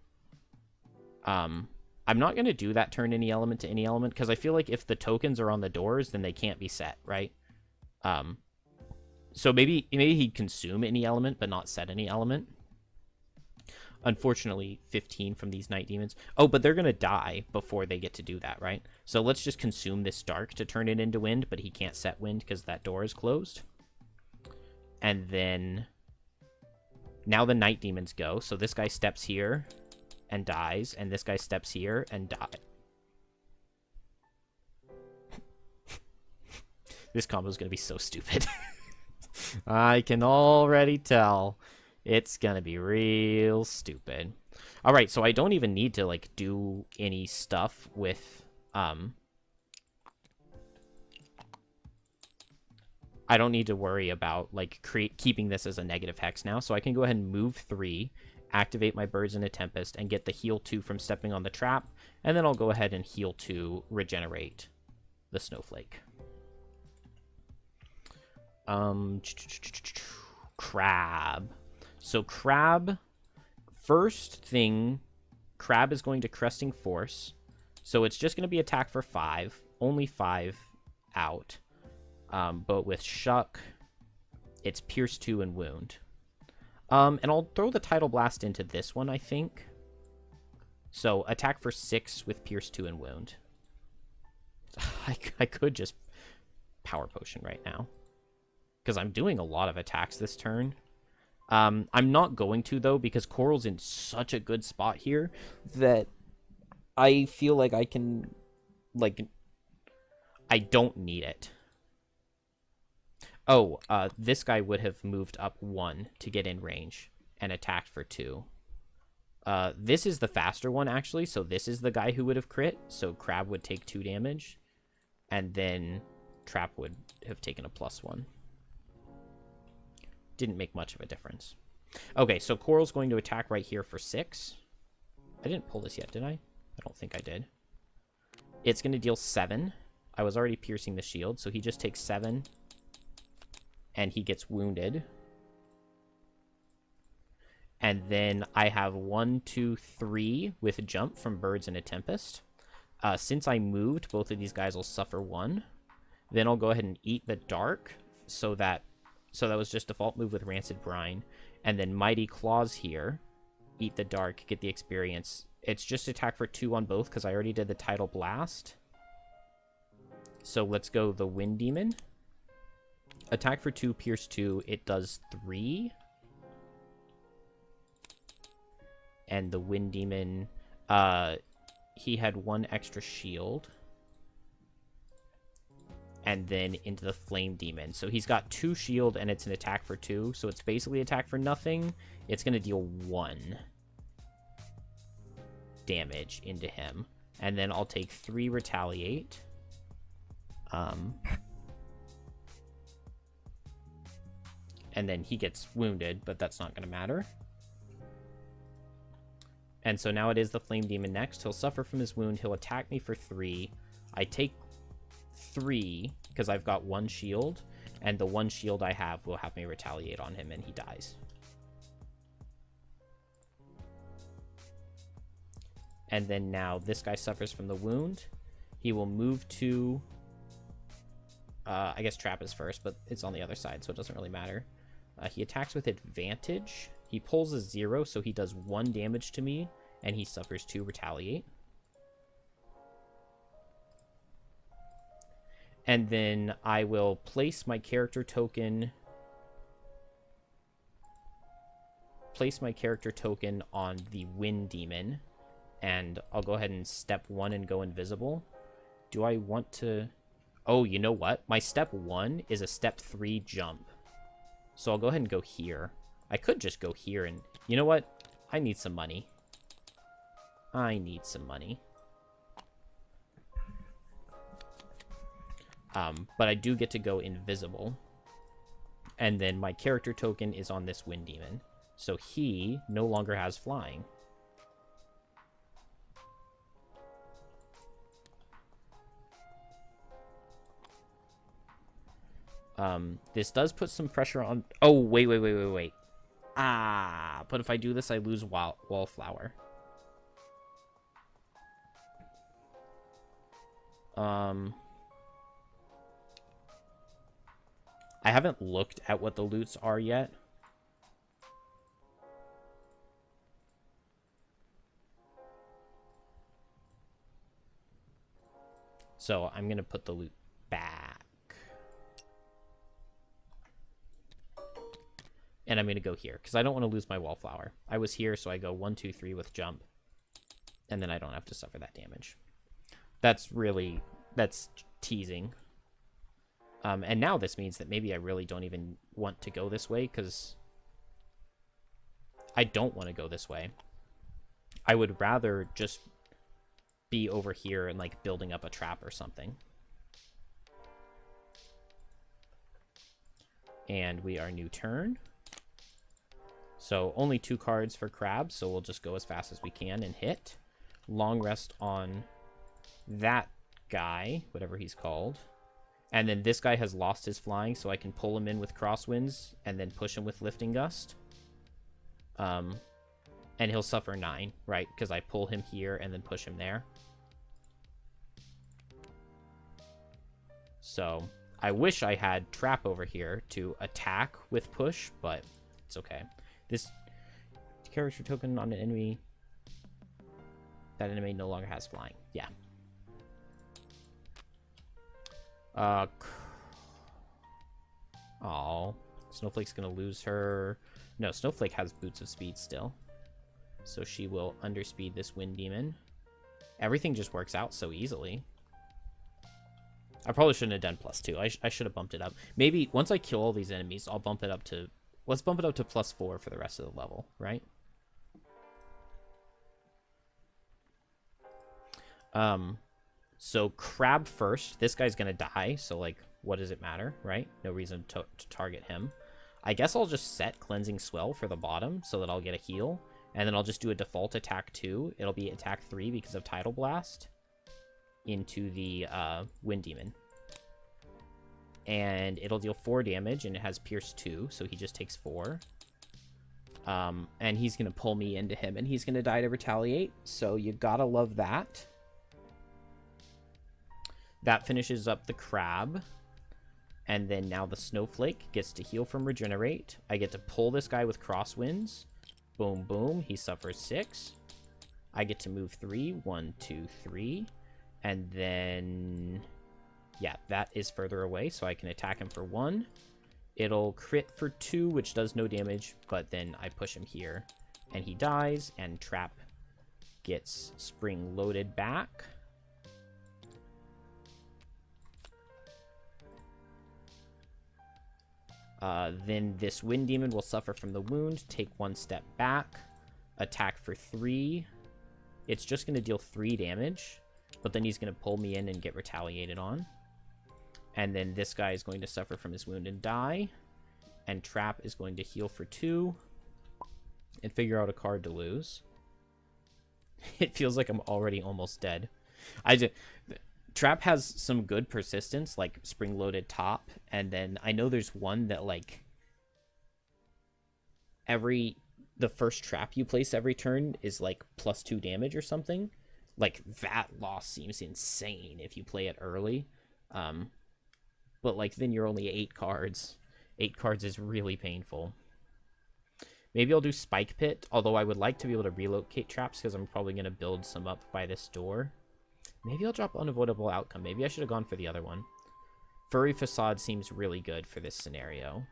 I'm not going to do that turn any element to any element, because I feel like if the tokens are on the doors, then they can't be set, right? So maybe he'd consume any element, but not set any element. Unfortunately, 15 from these Night Demons. Oh, but they're going to die before they get to do that, right? So let's just consume this dark to turn it into wind, but he can't set wind because that door is closed. And then now the Night Demons go. So this guy steps here and dies, and this guy steps here and dies. This combo is going to be so stupid. I can already tell it's going to be real stupid. All right, so I don't even need to, like, do any stuff with, I don't need to worry about, like, keeping this as a negative hex now. So I can go ahead and move 3, activate my Birds in a Tempest, and get the heal 2 from stepping on the trap. And then I'll go ahead and heal 2, regenerate the Snowflake. Crab. So Crab, first thing, Crab is going to Cresting Force. So it's just going to be attack for 5, only 5 out. But with Shuck, it's Pierce 2 and Wound. And I'll throw the Tidal Blast into this one, I think. So attack for 6 with Pierce 2 and Wound. I could just Power Potion right now, because I'm doing a lot of attacks this turn. I'm not going to, though, because Coral's in such a good spot here that I feel like I can, like, I don't need it. Oh, this guy would have moved up 1 to get in range and attacked for 2. This is the faster one, actually, so this is the guy who would have crit, so Crab would take 2 damage, and then Trap would have taken a +1. Didn't make much of a difference. Okay, so Coral's going to attack right here for 6. I didn't pull this yet, did I? I don't think I did. It's going to deal 7. I was already piercing the shield, so he just takes 7. And he gets wounded. And then I have 1, 2, 3 with a jump from Birds in a Tempest. Since I moved, both of these guys will suffer 1. Then I'll go ahead and eat the Dark, so that was just default move with Rancid Brine. And then Mighty Claws here. Eat the Dark, get the experience. It's just attack for 2 on both, because I already did the Tidal Blast. So let's go the Wind Demon. Attack for 2, Pierce 2, it does 3. And the Wind Demon, he had 1 extra shield. And then into the Flame Demon. So he's got 2 shield, and it's an attack for 2. So it's basically attack for nothing. It's going to deal 1 damage into him. And then I'll take 3 Retaliate. And then he gets wounded, but that's not going to matter. And so now it is the Flame Demon next. He'll suffer from his wound. He'll attack me for 3. I take 3 because I've got 1 shield. And the 1 shield I have will have me retaliate on him, and he dies. And then now this guy suffers from the wound. He will move to... I guess Trap is first, but it's on the other side, so it doesn't really matter. He attacks with advantage. He pulls a 0, so he does 1 damage to me, and he suffers 2 retaliate. And then I will place my character token... on the Wind Demon, and I'll go ahead and step 1 and go invisible. Do I want to... Oh, you know what? My step 1 is a step 3 jump. So I'll go ahead and go here. I could just go here and... You know what? I need some money. But I do get to go invisible. And then my character token is on this Wind Demon. So he no longer has flying. This does put some pressure on... Oh, wait. But if I do this, I lose Wallflower. I haven't looked at what the loots are yet. So I'm going to put the loot back. And I'm going to go here, because I don't want to lose my Wallflower. I was here, so I go 1, 2, 3 with jump. And then I don't have to suffer that damage. That's teasing. And now this means that maybe I really don't even want to go this way, because I don't want to go this way. I would rather just be over here and, like, building up a trap or something. And we are new turn. So only 2 cards for crab, so we'll just go as fast as we can and hit. Long rest on that guy, whatever he's called. And then this guy has lost his flying, so I can pull him in with crosswinds and then push him with lifting gust. And he'll suffer 9, right? Because I pull him here and then push him there. So I wish I had trap over here to attack with push, but it's okay. This character token on an enemy. That enemy no longer has flying. Yeah. Oh, Snowflake's gonna lose her. No, Snowflake has Boots of Speed still, so she will underspeed this Wind Demon. Everything just works out so easily. I probably shouldn't have done +2. I should have bumped it up. Maybe once I kill all these enemies, I'll bump it up to... Let's bump it up to +4 for the rest of the level, right? So crab first. This guy's gonna die, so, like, what does it matter, right? No reason to target him. I guess I'll just set Cleansing Swell for the bottom so that I'll get a heal. And then I'll just do a default attack 2. It'll be attack 3 because of Tidal Blast into the Wind Demon. And it'll deal 4 damage, and it has Pierce 2, so he just takes 4. And he's going to pull me into him, and he's going to die to retaliate, so you gotta love that. That finishes up the crab. And then now the Snowflake gets to heal from Regenerate. I get to pull this guy with Crosswinds. Boom, boom. He suffers 6. I get to move 3. 1, 2, 3. And then... yeah, that is further away, so I can attack him for 1. It'll crit for 2, which does no damage, but then I push him here. And he dies, and Trap gets spring-loaded back. Then this Wind Demon will suffer from the wound, take 1 step back, attack for 3. It's just going to deal 3 damage, but then he's going to pull me in and get retaliated on. And then this guy is going to suffer from his wound and die. And Trap is going to heal for 2 and figure out a card to lose. It feels like I'm already almost dead. Trap has some good persistence, like spring-loaded top, and then I know there's one that, like, the first trap you place every turn is, like, +2 damage or something. Like, that loss seems insane if you play it early. But, like, then you're only 8 cards. 8 cards is really painful. Maybe I'll do Spike Pit, although I would like to be able to relocate traps because I'm probably going to build some up by this door. Maybe I'll drop Unavoidable Outcome. Maybe I should have gone for the other one. Furry Facade seems really good for this scenario.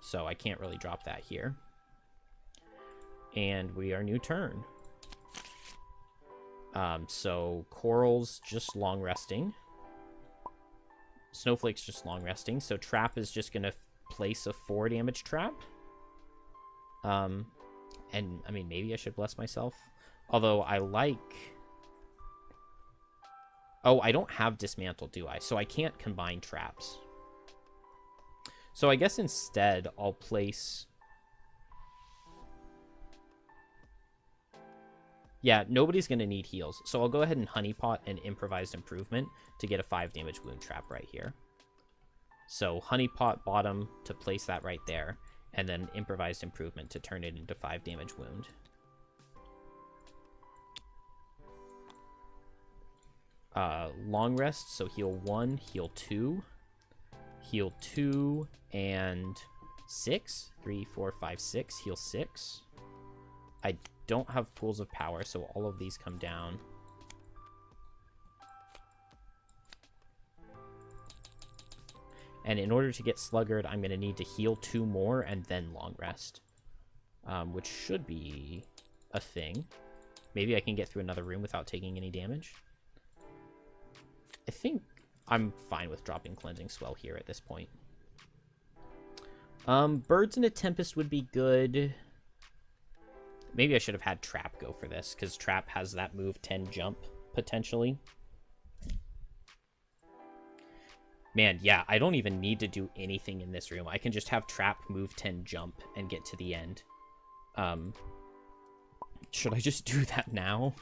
So I can't really drop that here. And we are new turn. So Coral's just long resting. Snowflake's just long resting. So Trap is just going to place a 4 damage trap. And, I mean, maybe I should bless myself. Although I like... oh, I don't have Dismantle, do I? So I can't combine traps. So I guess instead I'll place... yeah, nobody's going to need heals. So I'll go ahead and Honeypot and Improvised Improvement to get a 5 damage wound trap right here. So Honeypot bottom to place that right there. And then Improvised Improvement to turn it into 5 damage wound. Long rest, so heal 1, heal 2, heal 2, and 6. 3, 4, 5, 6, heal 6. I don't have pools of power, so all of these come down. And in order to get Sluggard, I'm going to need to heal 2 more and then long rest. Which should be a thing. Maybe I can get through another room without taking any damage. I think I'm fine with dropping Cleansing Swell here at this point. Birds in a Tempest would be good. Maybe I should have had Trap go for this, because Trap has that move 10 jump, potentially. Man, yeah, I don't even need to do anything in this room. I can just have Trap move 10 jump and get to the end. Should I just do that now?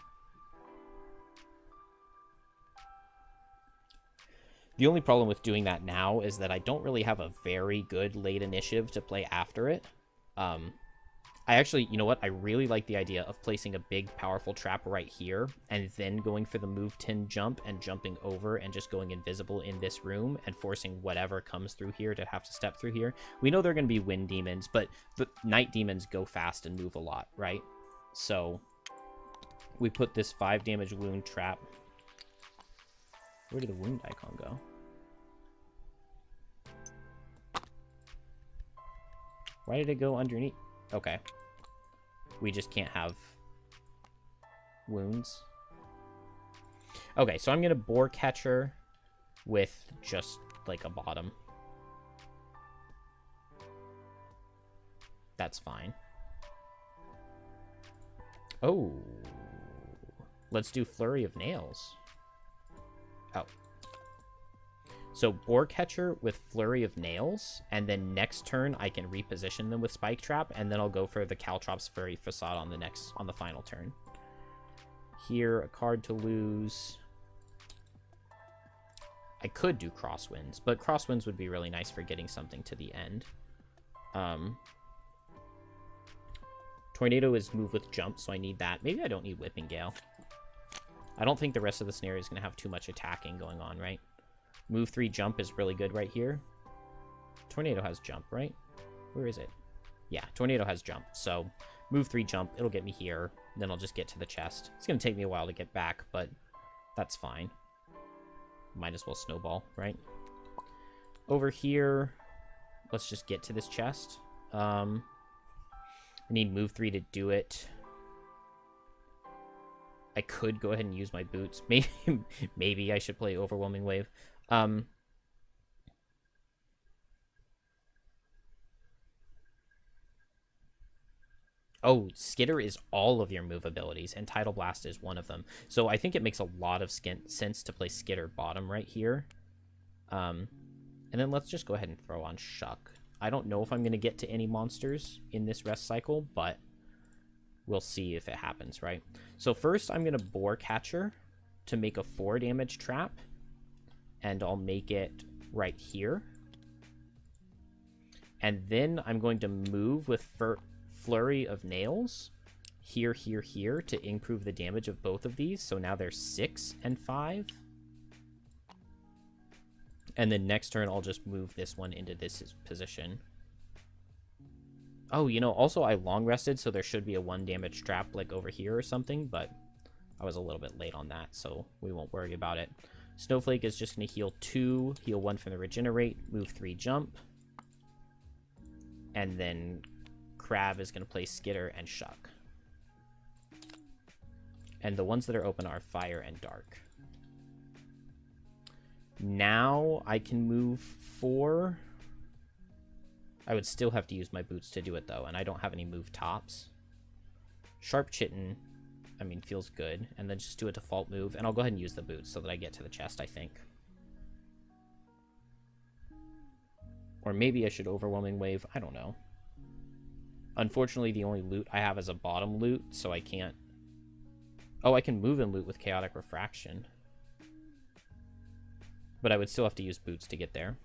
The only problem with doing that now is that I don't really have a very good late initiative to play after it. I actually, you know what? I really like the idea of placing a big, powerful trap right here, and then going for the move 10 jump and jumping over and just going invisible in this room and forcing whatever comes through here to have to step through here. We know they're going to be wind demons, but the night demons go fast and move a lot, right? So we put this 5 damage wound trap. Where did the wound icon go? Why did it go underneath? Okay. We just can't have wounds. Okay, so I'm going to Boar Catcher with just, like, a bottom. That's fine. Oh. Let's do Flurry of Nails. Oh. So Boar Catcher with Flurry of Nails, and then next turn I can reposition them with Spike Trap, and then I'll go for the Caltrops Furry Facade on the final turn. Here, a card to lose. I could do Crosswinds, but Crosswinds would be really nice for getting something to the end. Tornado is move with jump, so I need that. Maybe I don't need Whipping Gale. I don't think the rest of the scenario is going to have too much attacking going on, right? Move 3 jump is really good right here. Tornado has jump, right? Where is it? Yeah, Tornado has jump. So move 3 jump, it'll get me here. Then I'll just get to the chest. It's going to take me a while to get back, but that's fine. Might as well snowball, right? Over here, let's just get to this chest. I need move 3 to do it. I could go ahead and use my boots. Maybe I should play Overwhelming Wave. Oh, Skitter is all of your move abilities, and Tidal Blast is one of them. So I think it makes a lot of sense to play Skitter bottom right here. And then let's just go ahead and throw on Shuck. I don't know if I'm going to get to any monsters in this rest cycle, but we'll see if it happens, right? So first I'm going to Boar Catcher to make a 4 damage trap. And I'll make it right here. And then I'm going to move with Flurry of Nails here, here, here to improve the damage of both of these. So now they're 6 and 5. And then next turn, I'll just move this one into this position. Oh, you know, also I long rested, so there should be a 1 damage trap like over here or something, but I was a little bit late on that, so we won't worry about it. Snowflake is just going to heal 2, heal 1 from the Regenerate, move 3 jump. And then Crab is going to play Skitter and Shuck. And the ones that are open are Fire and Dark. Now I can move 4. I would still have to use my boots to do it, though, and I don't have any move tops. Sharp Chitin, I mean, feels good. And then just do a default move, and I'll go ahead and use the boots so that I get to the chest, I think. Or maybe I should Overwhelming Wave, I don't know. Unfortunately, the only loot I have is a bottom loot, so I can't... Oh, I can move and loot with Chaotic Refraction. But I would still have to use boots to get there.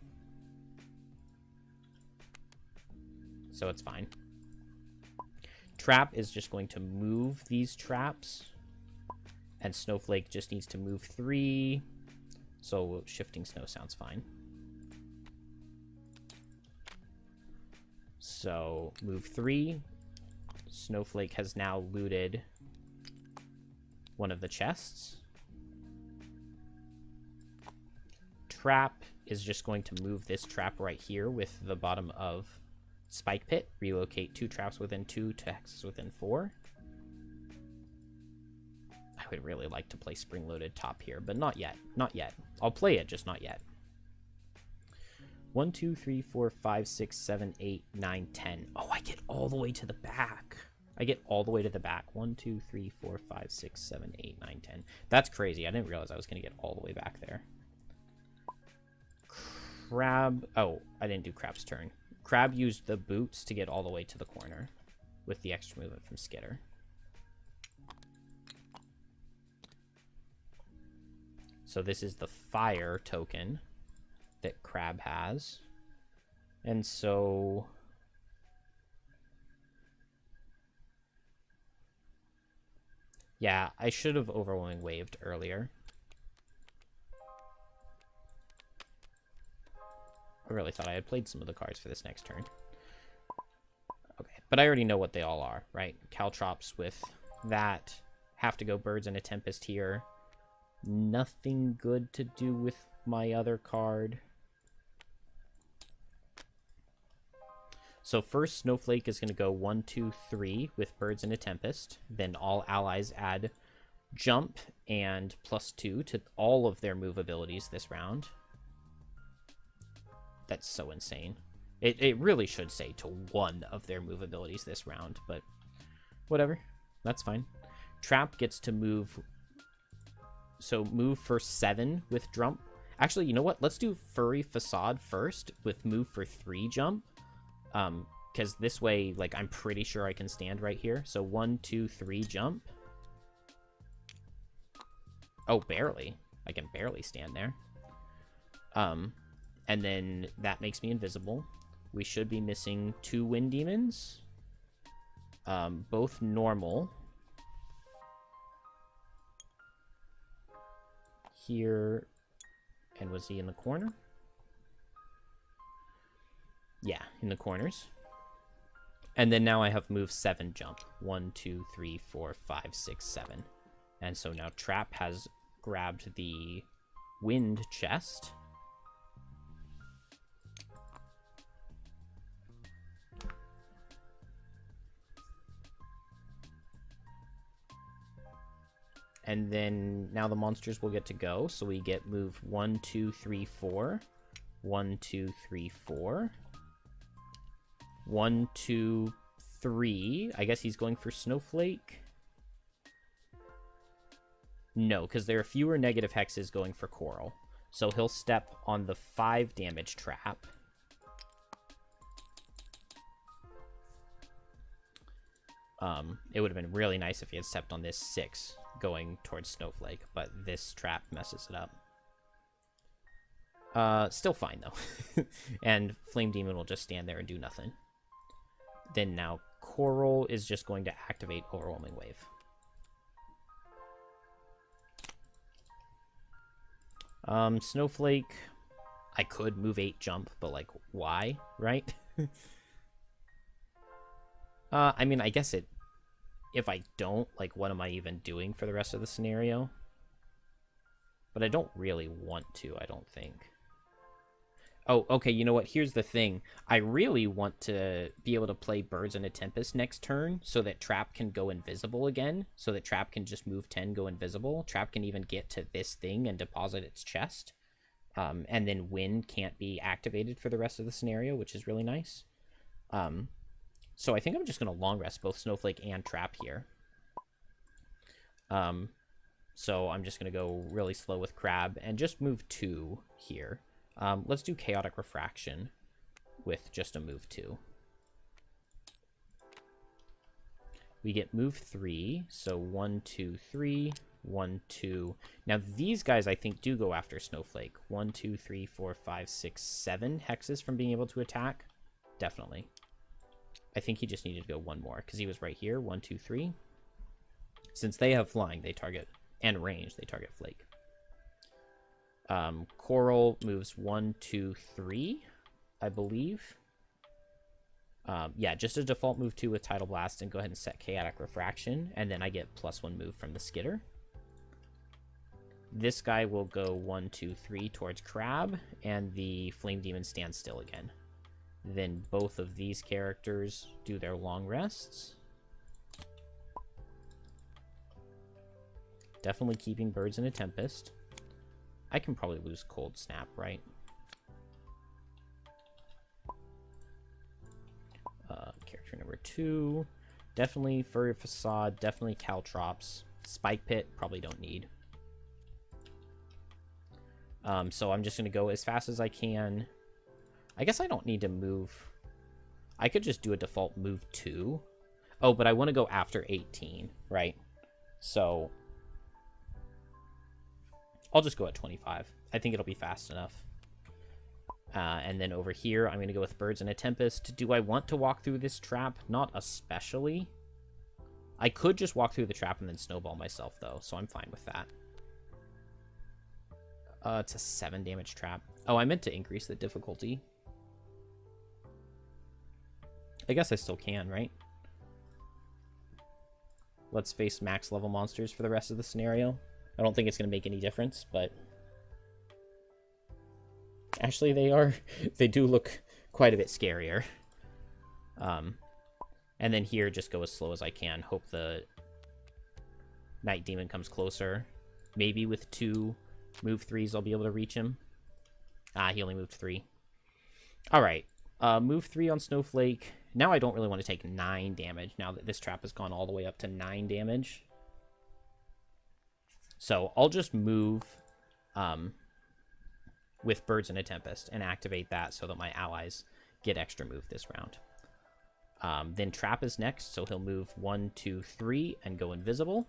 So it's fine. Trap is just going to move these traps. And Snowflake just needs to move 3. So Shifting Snow sounds fine. So move 3. Snowflake has now looted one of the chests. Trap is just going to move this trap right here with the bottom of Spike Pit. Relocate 2 traps within 2 to hexes within 4. I would really like to play spring-loaded top here, but not yet. Not yet. I'll play it, just not yet. 1, 2, 3, 4, 5, 6, 7, 8, 9, 10. Oh, I get all the way to the back. I get all the way to the back. 1, 2, 3, 4, 5, 6, 7, 8, 9, 10. That's crazy. I didn't realize I was going to get all the way back there. Crab. Oh, I didn't do Crab's turn. Crab used the boots to get all the way to the corner with the extra movement from Skitter. So this is the fire token that Crab has. And so... yeah, I should have Overwhelming Waved earlier. I really thought I had played some of the cards for this next turn. Okay, but I already know what they all are, right? Caltrops with that. Have to go Birds and a Tempest here. Nothing good to do with my other card. So first, Snowflake is going to go 1, 2, 3 with Birds and a Tempest. Then all allies add Jump and +2 to all of their move abilities this round. That's so insane. It really should say to one of their move abilities this round, but whatever. That's fine. Trap gets to move... so move for 7 with Jump. Actually, you know what? Let's do Furry Facade first with move for 3 Jump. Because this way, like, I'm pretty sure I can stand right here. So 1, 2, 3 Jump. Oh, barely. I can barely stand there. And then that makes me invisible. We should be missing 2 Wind Demons. Both normal. Here. And was he in the corner? Yeah, in the corners. And then now I have move 7 Jump. 1, 2, 3, 4, 5, 6, 7. And so now Trap has grabbed the Wind chest. And then now the monsters will get to go. So we get move 1, 2, 3, 4. 1, 2, 3, 4. 1, 2, 3. I guess he's going for Snowflake. No, because there are fewer negative hexes going for Coral. So he'll step on the 5 damage trap. It would have been really nice if he had stepped on this 6 going towards Snowflake, but this trap messes it up. Still fine, though. And Flame Demon will just stand there and do nothing. Then now Coral is just going to activate Overwhelming Wave. Snowflake, I could move 8 Jump, but, like, why, right? I mean, I guess if I don't, like, what am I even doing for the rest of the scenario? But I don't really want to, I don't think. Oh, okay, you know what? Here's the thing. I really want to be able to play Birds and a Tempest next turn so that Trap can go invisible again, so that Trap can just move 10, go invisible. Trap can even get to this thing and deposit its chest. And then Wind can't be activated for the rest of the scenario, which is really nice. So I think I'm just going to long rest both Snowflake and Trap here. So I'm just going to go really slow with Crab and just move 2 here. Let's do Chaotic Refraction with just a move 2. We get move 3, so 1, 2, 3, 1, 2. Now these guys I think do go after Snowflake. 1, 2, 3, 4, 5, 6, 7 hexes from being able to attack. Definitely. I think he just needed to go 1 more because he was right here. 1, 2, 3. Since they have flying, they target, and range, they target Flake. Coral moves 1, 2, 3, I believe. Yeah, just a default move 2 with Tidal Blast and go ahead and set Chaotic Refraction, and then I get +1 move from the Skitter. This guy will go 1, 2, 3 towards Crab, and the Flame Demon stands still again. Then both of these characters do their long rests. Definitely keeping Birds in a Tempest. I can probably lose Cold Snap, right? Character number 2. Definitely Furry Facade. Definitely Caltrops. Spike Pit, probably don't need. So I'm just going to go as fast as I can. I guess I don't need to move. I could just do a default move 2. Oh, but I want to go after 18, right? So I'll just go at 25. I think it'll be fast enough. And then over here, I'm going to go with Birds in a Tempest. Do I want to walk through this trap? Not especially. I could just walk through the trap and then snowball myself, though, so I'm fine with that. It's a 7 damage trap. Oh, I meant to increase the difficulty. I guess I still can, right? Let's face max level monsters for the rest of the scenario. I don't think it's going to make any difference, but... Actually, they do look quite a bit scarier. And then here, just go as slow as I can. Hope the Night Demon comes closer. Maybe with 2 move 3s, I'll be able to reach him. Ah, he only moved 3. Alright, move 3 on Snowflake. Now I don't really want to take 9 damage, now that this trap has gone all the way up to 9 damage. So I'll just move with Birds in a Tempest and activate that so that my allies get extra move this round. Then Trap is next, so he'll move 1, 2, 3 and go invisible.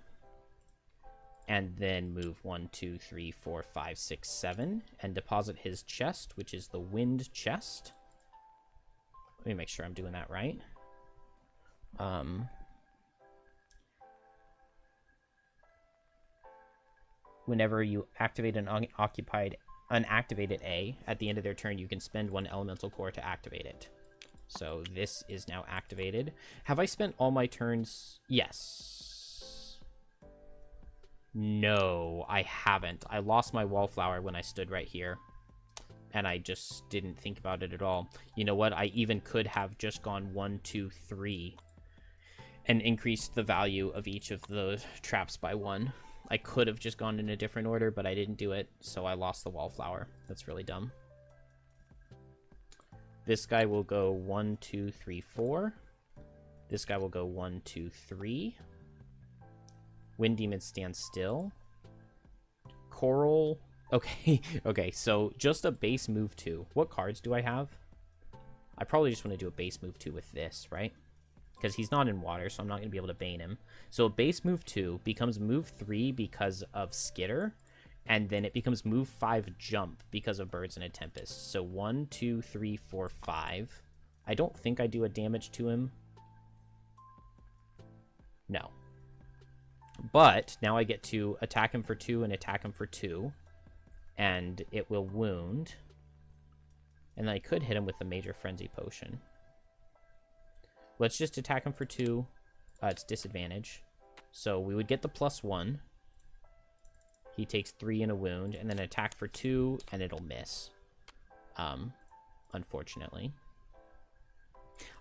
And then move 1, 2, 3, 4, 5, 6, 7 and deposit his chest, which is the Wind Chest. Let me make sure I'm doing that right. Whenever you activate an unactivated A, at the end of their turn, you can spend 1 elemental core to activate it. So this is now activated. Have I spent all my turns? Yes. No, I haven't. I lost my Wallflower when I stood right here. And I just didn't think about it at all. You know what? I even could have just gone 1, 2, 3 and increased the value of each of the traps by 1. I could have just gone in a different order, but I didn't do it, so I lost the Wallflower. That's really dumb. This guy will go 1, 2, 3, 4. This guy will go 1, 2, 3. Wind Demon stands still. Coral... Okay, okay, so just a base move 2. What cards do I have? I probably just want to do a base move 2 with this, right? Because he's not in water, so I'm not going to be able to bane him. So a base move 2 becomes move 3 because of Skitter, and then it becomes move 5 jump because of Birds in a Tempest. So 1, 2, 3, 4, 5. I don't think I do a damage to him. No. But now I get to attack him for 2 and attack him for 2. And it will wound. And then I could hit him with the Major Frenzy Potion. Let's just attack him for 2. It's disadvantage. So we would get the +1. He takes 3 in a wound. And then attack for 2, and it'll miss. Unfortunately.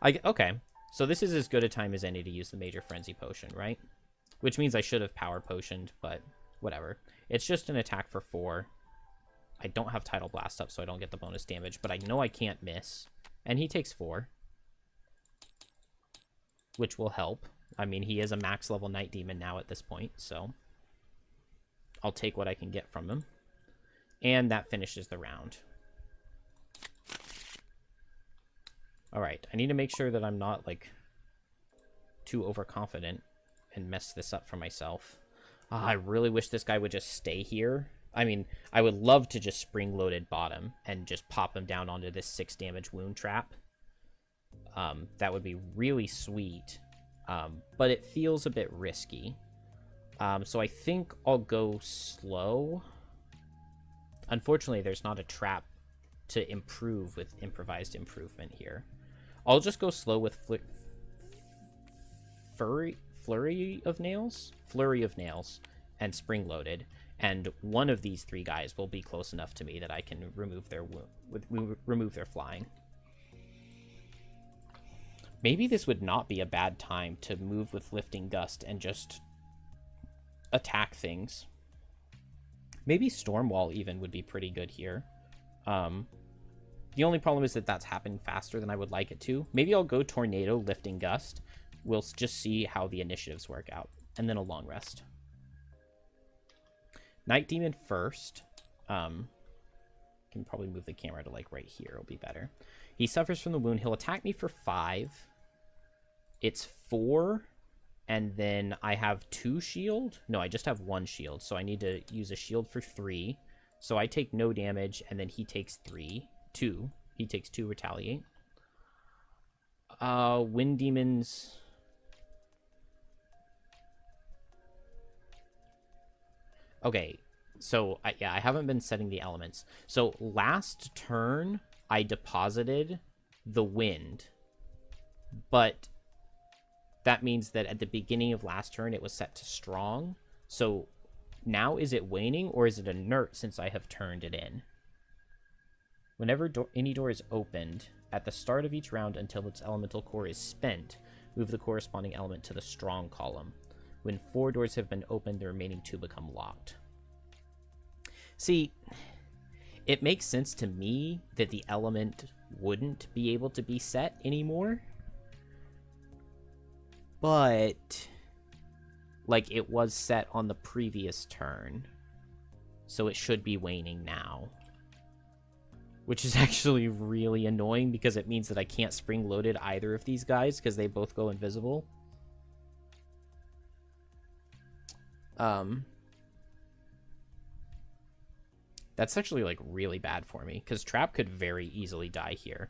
Okay, so this is as good a time as any to use the Major Frenzy Potion, right? Which means I should have Power Potioned, but whatever. It's just an attack for 4. I don't have Tidal Blast up, so I don't get the bonus damage, but I know I can't miss. And he takes 4. Which will help. I mean, he is a max level Night Demon now at this point, so I'll take what I can get from him. And that finishes the round. Alright, I need to make sure that I'm not, like, too overconfident and mess this up for myself. I really wish this guy would just stay here. I mean, I would love to just spring-loaded bottom and just pop him down onto this 6 damage wound trap. That would be really sweet, but it feels a bit risky. So I think I'll go slow. Unfortunately, there's not a trap to improve with improvised improvement here. I'll just go slow with Flurry of Nails, and spring-loaded. And one of these 3 guys will be close enough to me that I can remove their flying. Maybe this would not be a bad time to move with Lifting Gust and just attack things. Maybe Stormwall even would be pretty good here. The only problem is that that's happened faster than I would like it to. Maybe I'll go Tornado, Lifting Gust. We'll just see how the initiatives work out. And then a long rest. Night Demon first. Can probably move the camera to like right here. It'll be better. He suffers from the wound. He'll attack me for 5. It's 4. And then I have 2 shield. No, I just have 1 shield. So I need to use a shield for 3. So I take no damage, and then he takes 2. He takes 2 retaliate. Wind Demons. Okay, so yeah, I haven't been setting the elements. So last turn, I deposited the wind, but that means that at the beginning of last turn, it was set to strong. So now is it waning or is it inert since I have turned it in? Whenever any door is opened, at the start of each round until its elemental core is spent, move the corresponding element to the strong column. When 4 doors have been opened, the remaining 2 become locked. See, it makes sense to me that the element wouldn't be able to be set anymore. But, like, it was set on the previous turn. So it should be waning now. Which is actually really annoying because it means that I can't spring-loaded either of these guys because they both go invisible. That's actually, like, really bad for me because Trap could very easily die here.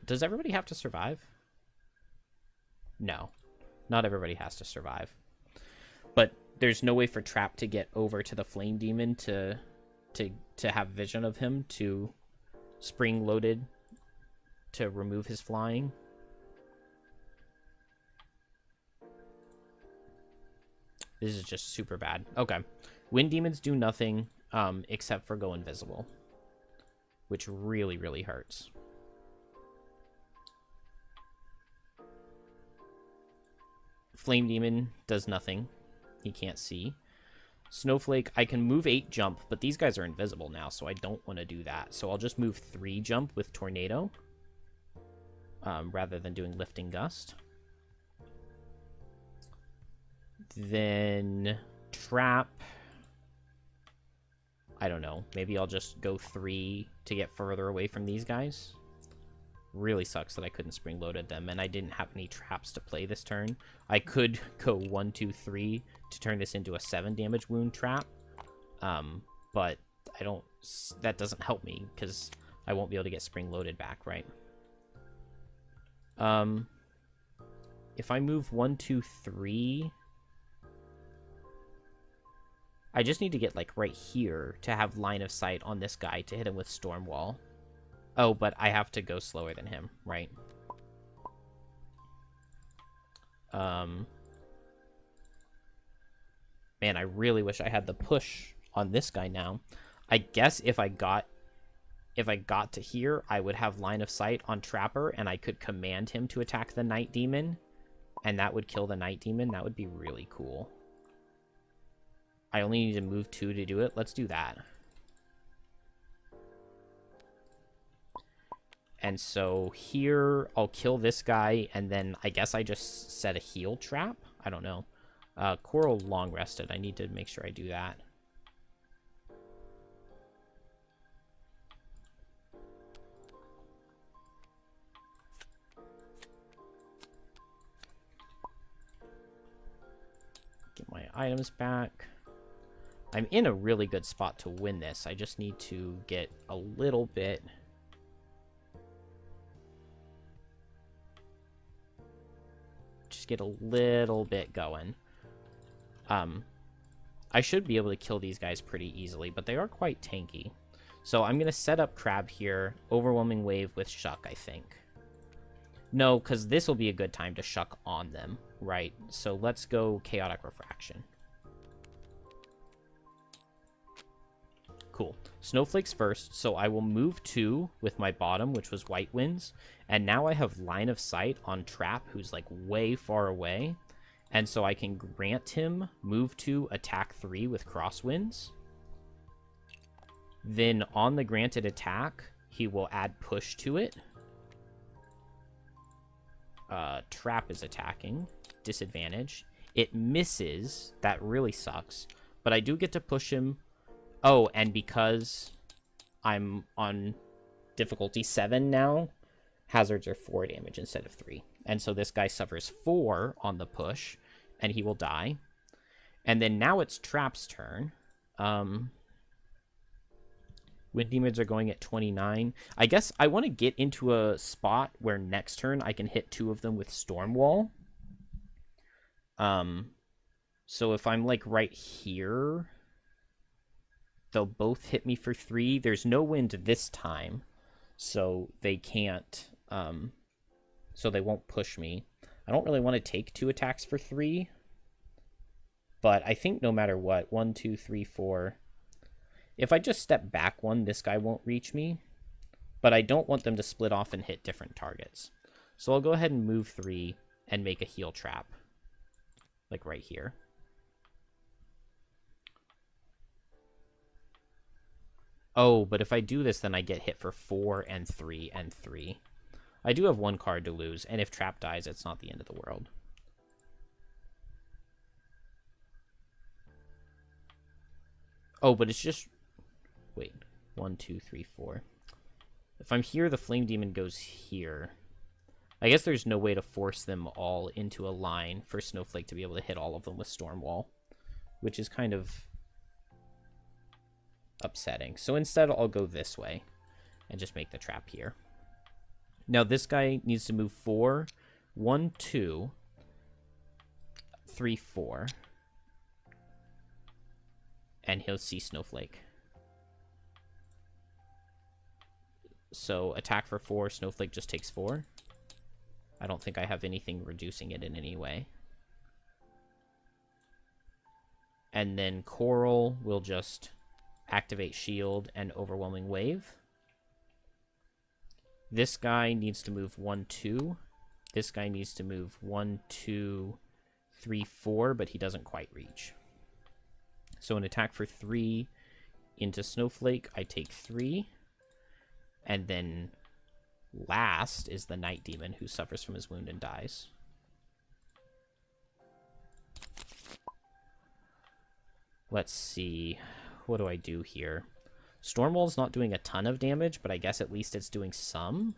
Does everybody have to survive? No. Not everybody has to survive. But there's no way for Trap to get over to the Flame Demon to have vision of him to spring loaded to remove his flying. This is just super bad. Okay. Wind Demons do nothing except for go invisible, which really, really hurts. Flame Demon does nothing. He can't see. Snowflake, I can move 8 jump, but these guys are invisible now, so I don't want to do that. So I'll just move 3 jump with Tornado, rather than doing Lifting Gust. Then Trap. I don't know. Maybe I'll just go 3 to get further away from these guys. Really sucks that I couldn't spring loaded them, and I didn't have any traps to play this turn. I could go 1, 2, 3 to turn this into a 7 damage wound trap, but I don't. That doesn't help me because I won't be able to get spring loaded back, right? If I move 1, 2, 3, I just need to get like right here to have line of sight on this guy to hit him with Stormwall. Oh, but I have to go slower than him, right? Man, I really wish I had the push on this guy now. I guess if I got to here, I would have line of sight on Trapper, and I could command him to attack the Night Demon, and that would kill the Night Demon. That would be really cool. I only need to move 2 to do it. Let's do that. And so here, I'll kill this guy, and then I guess I just set a heal trap? I don't know. Coral long rested. I need to make sure I do that. Get my items back. I'm in a really good spot to win this. I just need to get a little bit... Just get a little bit going. I should be able to kill these guys pretty easily, but they are quite tanky. So I'm going to set up Crab here. Overwhelming Wave with Shuck, I think. No, because this will be a good time to Shuck on them, right? So let's go Chaotic Refraction. Cool. Snowflake's first, so I will move 2 with my bottom, which was White Winds. And now I have line of sight on Trap, who's like way far away. And so I can grant him move 2, attack 3 with crosswinds. Then on the granted attack, he will add push to it. Trap is attacking. Disadvantage. It misses. That really sucks. But I do get to push him. Oh, and because I'm on difficulty 7 now, hazards are 4 damage instead of 3. And so this guy suffers 4 on the push, and he will die. And then now it's Trap's turn. Wind demons are going at 29. I guess I want to get into a spot where next turn I can hit 2 of them with Stormwall. So if I'm like right here, they'll both hit me for 3. There's no wind this time, so they can't, so they won't push me. I don't really want to take 2 attacks for 3, but I think no matter what, 1, 2, 3, 4... If I just step back 1, this guy won't reach me. But I don't want them to split off and hit different targets. So I'll go ahead and move 3 and make a heal trap. Like right here. Oh, but if I do this, then I get hit for 4 and 3 and 3. I do have 1 card to lose, and if Trap dies, it's not the end of the world. Oh, but it's just... Wait, 1, 2, 3, 4. If I'm here, the Flame Demon goes here. I guess there's no way to force them all into a line for Snowflake to be able to hit all of them with Stormwall, which is kind of upsetting. So instead, I'll go this way and just make the trap here. Now, this guy needs to move 4. 1, 2, 3, 4. And he'll see Snowflake. So attack for 4, Snowflake just takes 4. I don't think I have anything reducing it in any way. And then Coral will just activate Shield and Overwhelming Wave. This guy needs to move 1, 2. This guy needs to move 1, 2, 3, 4, but he doesn't quite reach. So an attack for 3 into Snowflake, I take 3. And then last is the Night Demon, who suffers from his wound and dies. Let's see. What do I do here? Stormwall's not doing a ton of damage, but I guess at least it's doing some.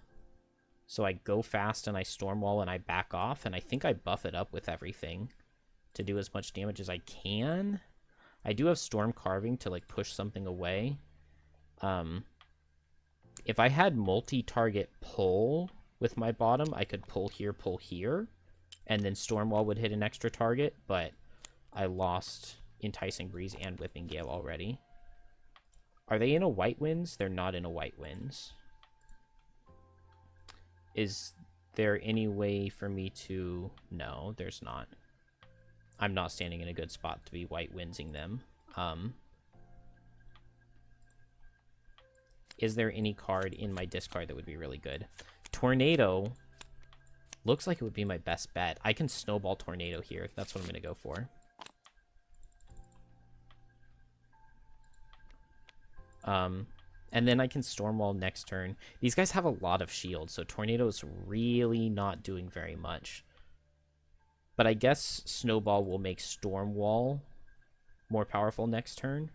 So I go fast and I Stormwall and I back off, and I think I buff it up with everything to do as much damage as I can. I do have Storm Carving to like push something away. If I had multi-target pull with my bottom, I could pull here, and then Stormwall would hit an extra target, but I lost Enticing Breeze and Whipping Gale already. Are they in a White Winds? They're not in a White Winds. Is there any way for me to... No, there's not. I'm not standing in a good spot to be White Windsing them. Is there any card in my discard that would be really good? Tornado looks like it would be my best bet. I can Snowball Tornado here. That's what I'm going to go for. And then I can Stormwall next turn. These guys have a lot of shields, so Tornado's really not doing very much. But I guess Snowball will make Stormwall more powerful next turn.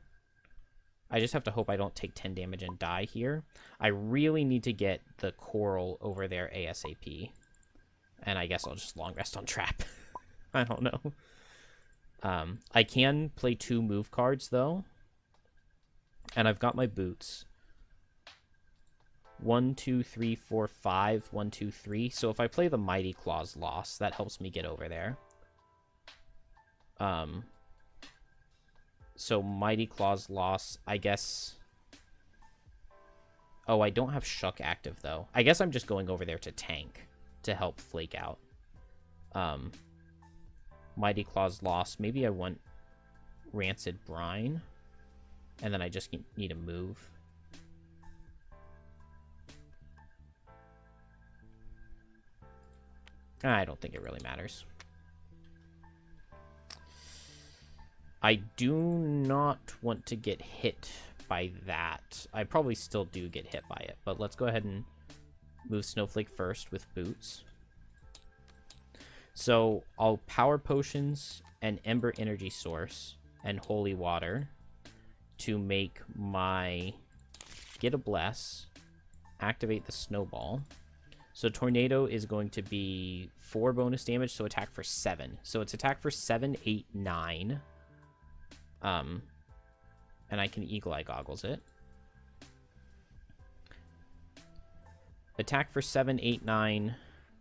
I just have to hope I don't take 10 damage and die here. I really need to get the Coral over there ASAP. And I guess I'll just long rest on Trap. I don't know. I can play 2 move cards, though. And I've got my boots. 1, 2, 3, 4, 5. 1, 2, 3. So if I play the Mighty Claw's Loss, that helps me get over there. So Mighty Claw's Loss, I guess... Oh, I don't have Shuck active, though. I guess I'm just going over there to tank, to help Flake out. Mighty Claw's Loss. Maybe I want Rancid Brine. And then I just need to move. I don't think it really matters. I do not want to get hit by that. I probably still do get hit by it, but let's go ahead and move Snowflake first with boots. So I'll power potions and ember energy source and holy water to make my get a bless, activate the snowball. So tornado is going to be 4 bonus damage, so attack for 7. So it's attack for 7, 8, 9. And I can Eagle Eye Goggles it. Attack for 7, 8, 9.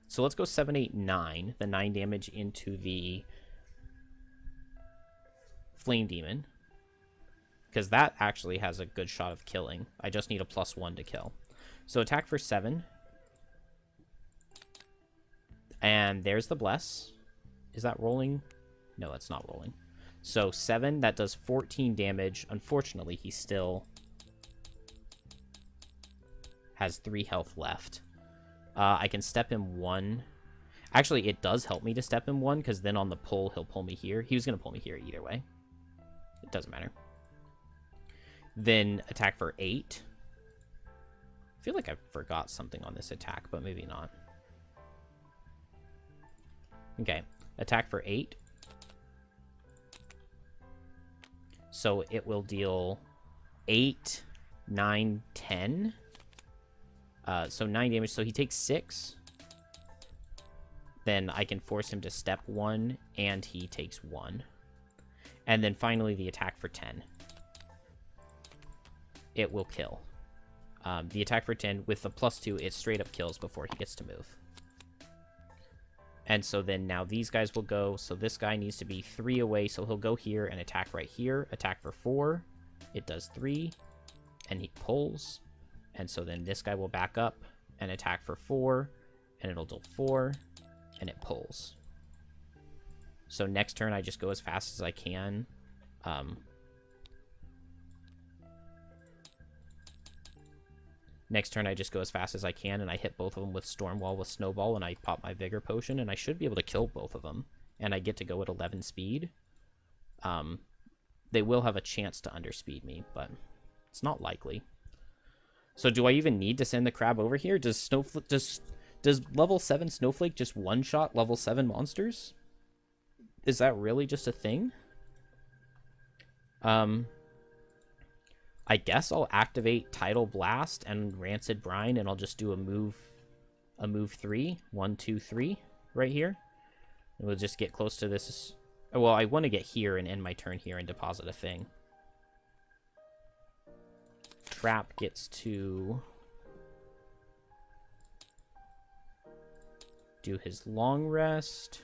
So let's go 7, 8, 9. The 9 damage into the Flame Demon. Because that actually has a good shot of killing. I just need a +1 to kill. So attack for 7. And there's the bless. Is that rolling? No, it's not rolling. So 7, that does 14 damage. Unfortunately, he still has 3 health left. I can step him 1. Actually, it does help me to step him 1, because then on the pull, he'll pull me here. He was going to pull me here either way. It doesn't matter. Then attack for 8. I feel like I forgot something on this attack, but maybe not. Okay, attack for 8. So it will deal 8, 9, 10. So 9 damage. So he takes 6. Then I can force him to step 1, and he takes 1. And then finally the attack for 10. It will kill. The attack for 10, with the +2, it straight up kills before he gets to move. And so then now these guys will go. So this guy needs to be 3 away. So he'll go here and attack right here. Attack for 4. It does 3. And he pulls. And so then this guy will back up and attack for 4. And it'll do 4. And it pulls. So next turn I just go as fast as I can. Next turn, I just go as fast as I can, and I hit both of them with Stormwall with Snowball, and I pop my Vigor Potion, and I should be able to kill both of them. And I get to go at 11 speed. They will have a chance to underspeed me, but it's not likely. So do I even need to send the crab over here? Does level 7 Snowflake just one-shot level 7 monsters? Is that really just a thing? I guess I'll activate Tidal Blast and Rancid Brine, and I'll just do a move 3. 1, 2, 3 right here. And we'll just get close to this. Well, I want to get here and end my turn here and deposit a thing. Trap gets to do his long rest.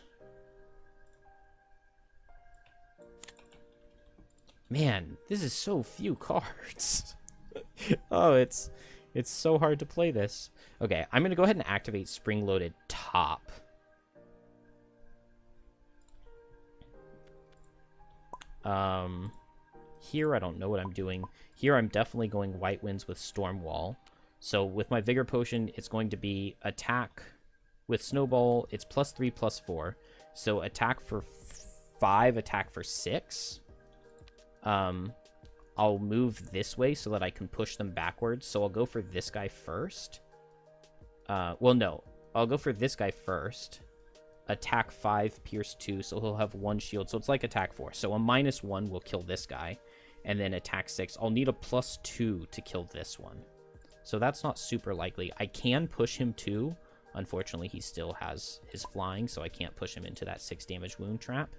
Man, this is so few cards. Oh, it's so hard to play this. Okay, I'm going to go ahead and activate Spring-Loaded Top. Here, I don't know what I'm doing. Here, I'm definitely going White Winds with Stormwall. So with my Vigor Potion, it's going to be attack with Snowball. It's +3, +4. So attack for 5, attack for 6. I'll move this way so that I can push them backwards. So I'll go for this guy first. Well, no. I'll go for this guy first. Attack 5, pierce 2, so he'll have 1 shield. So it's like attack 4. So a -1 will kill this guy. And then attack 6. I'll need a +2 to kill this one. So that's not super likely. I can push him too. Unfortunately, he still has his flying, so I can't push him into that 6 damage wound trap.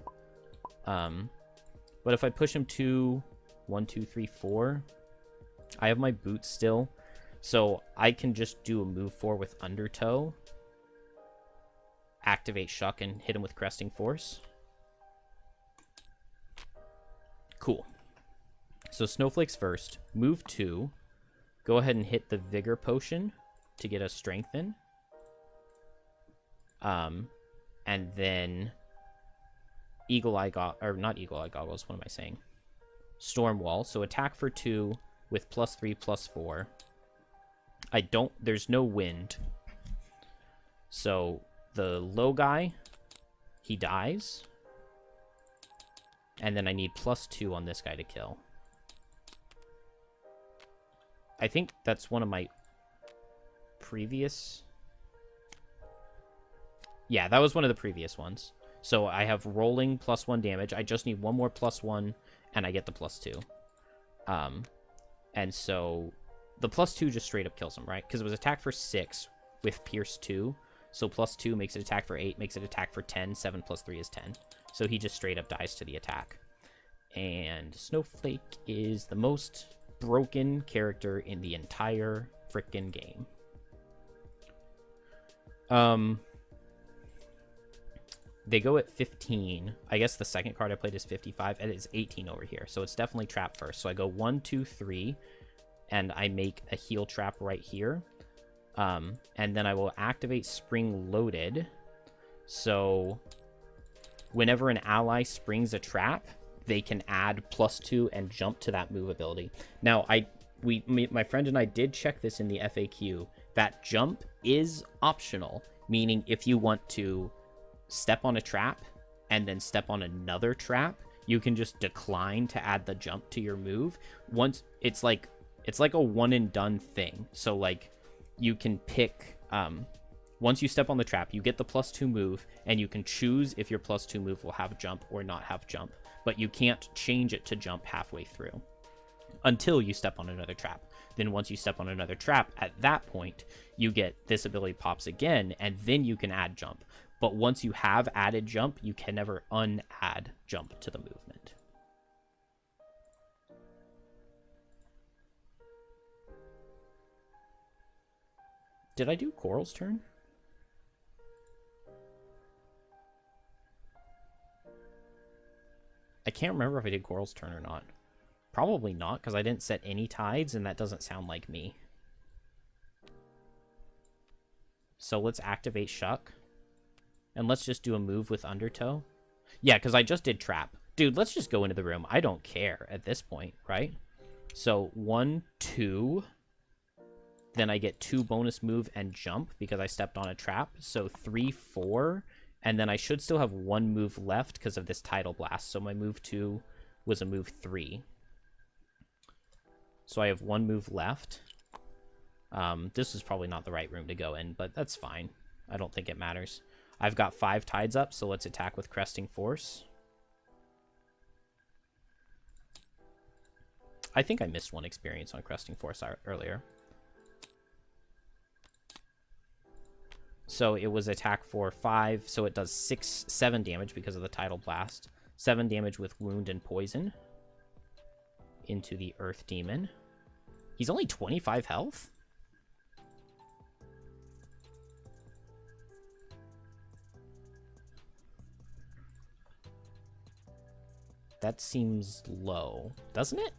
But if I push him to 1, 2, 3, 4, I have my boots still. So I can just do a move 4 with Undertow. Activate Shuck and hit him with Cresting Force. Cool. So Snowflake's first. Move 2. Go ahead and hit the Vigor Potion to get us Strengthen. And then Eagle Eye not Eagle Eye Goggles, what am I saying? Stormwall. So attack for 2 with +3, +4. There's no wind. So the low guy, he dies. And then I need +2 on this guy to kill. I think that's one of my previous... Yeah, that was one of the previous ones. So I have rolling +1 damage. I just need one more +1, and I get the +2. And so the +2 just straight up kills him, right? Because it was attack for 6 with Pierce 2. So +2 makes it attack for 8, makes it attack for 10. 7 + 3 is 10. So he just straight up dies to the attack. And Snowflake is the most broken character in the entire frickin' game. They go at 15. I guess the second card I played is 55, and it's 18 over here. So it's definitely trap first. So I go 1, 2, 3, and I make a heal trap right here. And then I will activate Spring Loaded. So whenever an ally springs a trap, they can add +2 and jump to that move ability. Now, my friend and I did check this in the FAQ. That jump is optional, meaning if you want to step on a trap and then step on another trap, you can just decline to add the jump to your move. Once it's like a one and done thing. So like you can pick once you step on the trap, you get the +2 move, and you can choose if your +2 move will have jump or not have jump, but you can't change it to jump halfway through until you step on another trap. Then once you step on another trap, at that point you get this ability pops again, and then you can add jump. But once you have added jump, you can never unadd jump to the movement. Did I do Coral's turn? I can't remember if I did Coral's turn or not. Probably not, because I didn't set any tides, and that doesn't sound like me. So let's activate Shuck. And let's just do a move with Undertow. Yeah, because I just did Trap. Dude, let's just go into the room. I don't care at this point, right? So 1, 2. Then I get 2 bonus move and jump because I stepped on a trap. So 3, 4. And then I should still have 1 move left because of this Tidal Blast. So my move 2 was a move 3. So I have 1 move left. This is probably not the right room to go in, but that's fine. I don't think it matters. I've got 5 tides up, so let's attack with Cresting Force. I think I missed 1 experience on Cresting Force earlier. So it was attack for 5, so it does 7 damage because of the Tidal Blast. 7 damage with Wound and Poison into the Earth Demon. He's only 25 health? That seems low, doesn't it?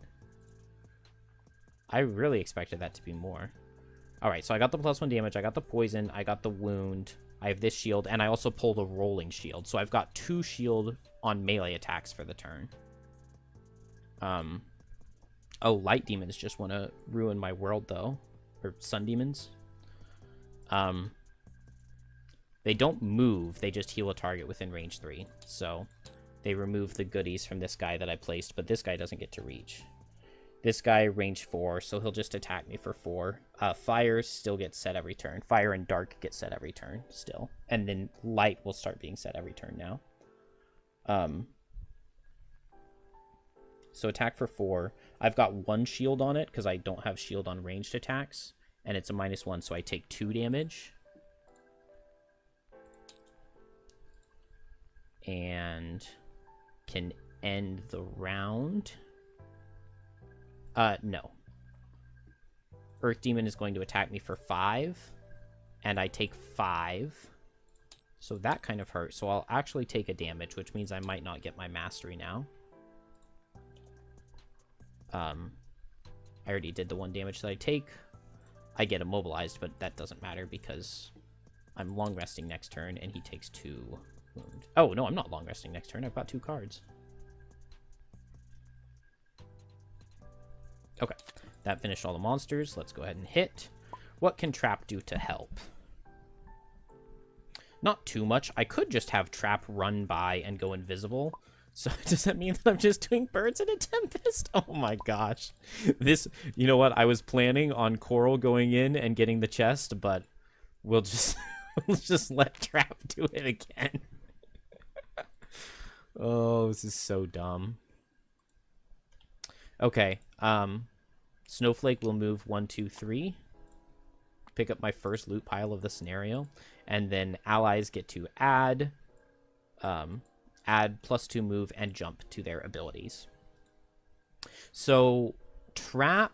I really expected that to be more. Alright, so I got the +1 damage, I got the poison, I got the wound, I have this shield, and I also pulled a rolling shield. So I've got 2 shield on melee attacks for the turn. Oh, light demons just want to ruin my world, though. Or sun demons. They don't move, they just heal a target within range 3. So they remove the goodies from this guy that I placed, but this guy doesn't get to reach. This guy, range 4, so he'll just attack me for 4. Fire still gets set every turn. Fire and dark get set every turn still. And then light will start being set every turn now. So attack for 4. I've got 1 shield on it because I don't have shield on ranged attacks. And it's a -1, so I take 2 damage. And can end the round. No. Earth Demon is going to attack me for 5. And I take 5. So that kind of hurts. So I'll actually take a damage, which means I might not get my mastery now. I already did the 1 damage that I take. I get immobilized, but that doesn't matter because I'm long resting next turn, and he takes 2 wound. Oh, no, I'm not long resting next turn. I've got 2 cards. Okay, that finished all the monsters. Let's go ahead and hit. What can Trap do to help? Not too much. I could just have Trap run by and go invisible. So does that mean that I'm just doing birds in a tempest? Oh my gosh. This, you know what? I was planning on Coral going in and getting the chest, but we'll just we'll just let Trap do it again. Oh, this is so dumb. Okay. Snowflake will move 1, 2, 3. Pick up my first loot pile of the scenario, and then allies get to add +2 move and jump to their abilities. So Trap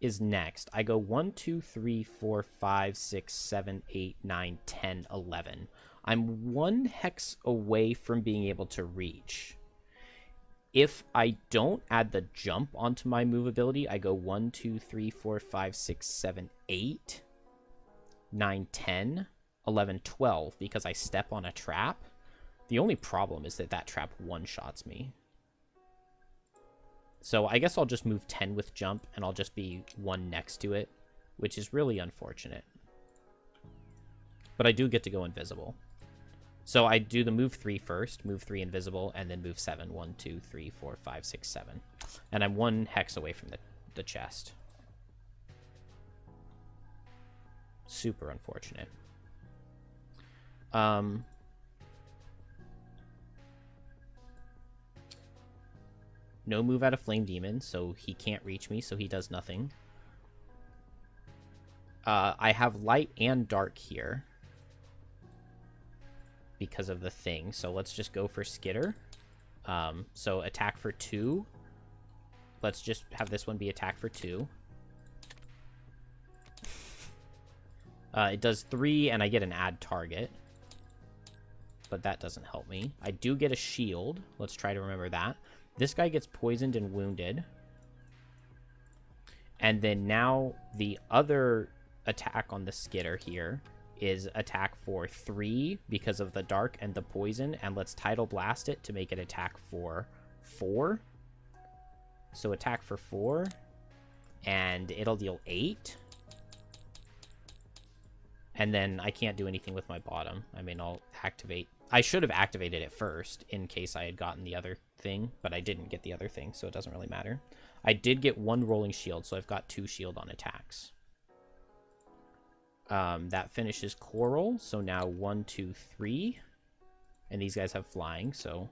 is next. I go 1, 2, 3, 4, 5, 6, 7, 8, 9, 10, 11. I'm 1 hex away from being able to reach. If I don't add the jump onto my move ability, I go 1, 2, 3, 4, 5, 6, 7, 8, 9, 10, 11, 12, because I step on a trap. The only problem is that that trap one-shots me. So I guess I'll just move 10 with jump, and I'll just be 1 next to it, which is really unfortunate. But I do get to go invisible. So I do the move 3 first, move 3 invisible, and then move 7. 1, 2, 3, 4, 5, 6, 7. And I'm 1 hex away from the chest. Super unfortunate. No move out of Flame Demon, so he can't reach me, so he does nothing. I have light and dark here because of the thing, so let's just go for Skitter. So attack for 2. Let's just have this one be attack for 2. It does 3, and I get an add target. But that doesn't help me. I do get a shield. Let's try to remember that. This guy gets poisoned and wounded. And then now the other attack on the Skitter here is attack for 3 because of the dark and the poison. And let's Tidal Blast it to make it attack for 4. So attack for 4. And it'll deal 8. And then I can't do anything with my bottom. I mean, I'll activate. I should have activated it first in case I had gotten the other thing, but I didn't get the other thing, so it doesn't really matter. I did get 1 rolling shield, so I've got 2 shield on attacks. That finishes Coral, so now 1, 2, 3. And these guys have flying, so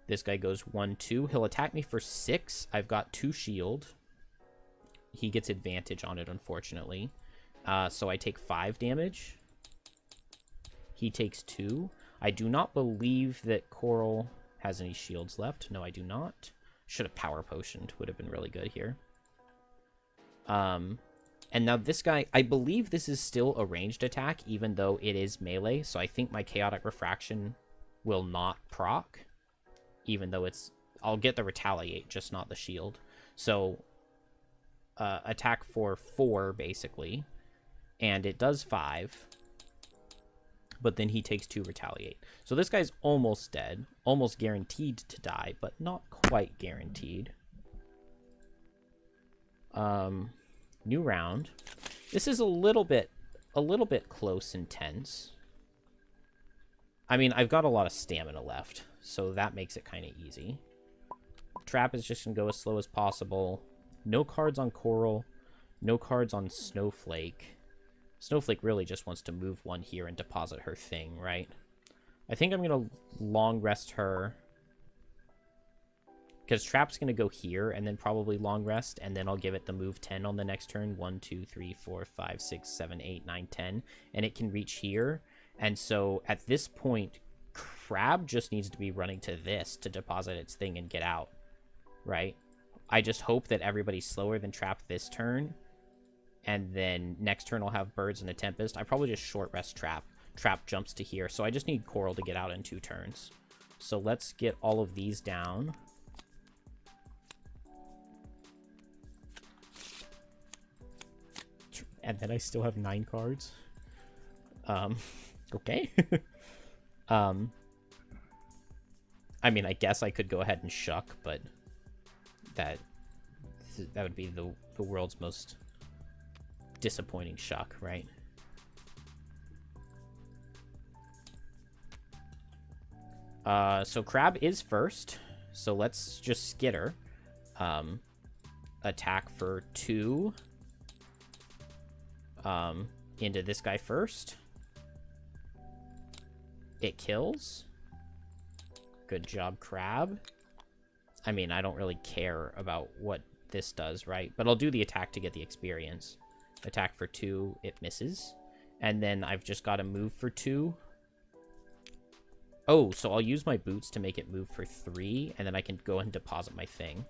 this guy goes 1, 2. He'll attack me for 6. I've got 2 shield. He gets advantage on it, unfortunately. So I take 5 damage. He takes 2. I do not believe that Coral has any shields left. No, I do not. Should have power potioned. Would have been really good here. And now this guy, I believe this is still a ranged attack, even though it is melee. So I think my Chaotic Refraction will not proc, even though it's... I'll get the Retaliate, just not the shield. So attack for 4, basically. And it does 5. But then he takes 2 Retaliate. So this guy's almost dead. Almost guaranteed to die, but not quite guaranteed. New round. This is a little bit close and tense. I mean, I've got a lot of stamina left, so that makes it kind of easy. Trap is just going to go as slow as possible. No cards on Coral. No cards on Snowflake. Snowflake really just wants to move 1 here and deposit her thing, right? I think I'm going to long rest her. Because Trap's going to go here and then probably long rest. And then I'll give it the move 10 on the next turn. 1, 2, 3, 4, 5, 6, 7, 8, 9, 10. And it can reach here. And so at this point, Crab just needs to be running to this to deposit its thing and get out. Right? I just hope that everybody's slower than Trap this turn. And then next turn I'll have Birds and a Tempest. I probably just short rest Trap. Trap jumps to here. So I just need Coral to get out in 2 turns. So let's get all of these down. And then I still have 9 cards. Okay. I mean, I guess I could go ahead and shuck, but that would be the world's most disappointing shuck, right? So Crab is first. So let's just skitter. Attack for 2. Into this guy first. It kills. Good job, Crab. I mean, I don't really care about what this does, right? But I'll do the attack to get the experience. Attack for 2, it misses. And then I've just got to move for 2. Oh, so I'll use my boots to make it move for 3, and then I can go and deposit my thing.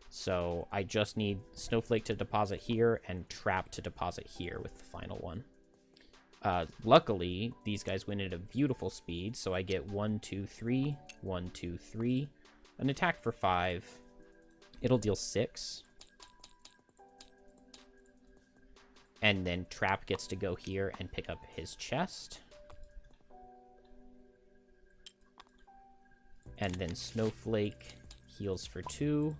So I just need Snowflake to deposit here and Trap to deposit here with the final one. Luckily, these guys win at a beautiful speed, so I get 1, 2, 3, 1, 2, 3, an attack for 5. It'll deal 6. And then Trap gets to go here and pick up his chest. And then Snowflake heals for 2.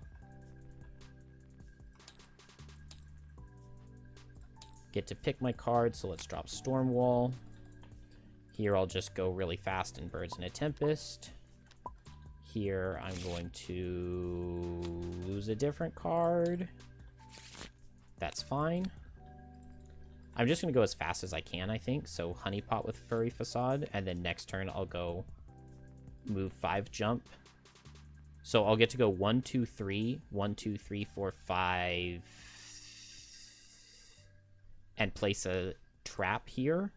Get to pick my card, so let's drop Stormwall. Here I'll just go really fast and Birds in a Tempest. Here I'm going to lose a different card. That's fine. I'm just going to go as fast as I can, I think. So Honeypot with Furry Facade, and then next turn I'll go move 5, jump. So I'll get to go 1, 2, 3, 1, 2, 3, 4, 5, and place a trap here.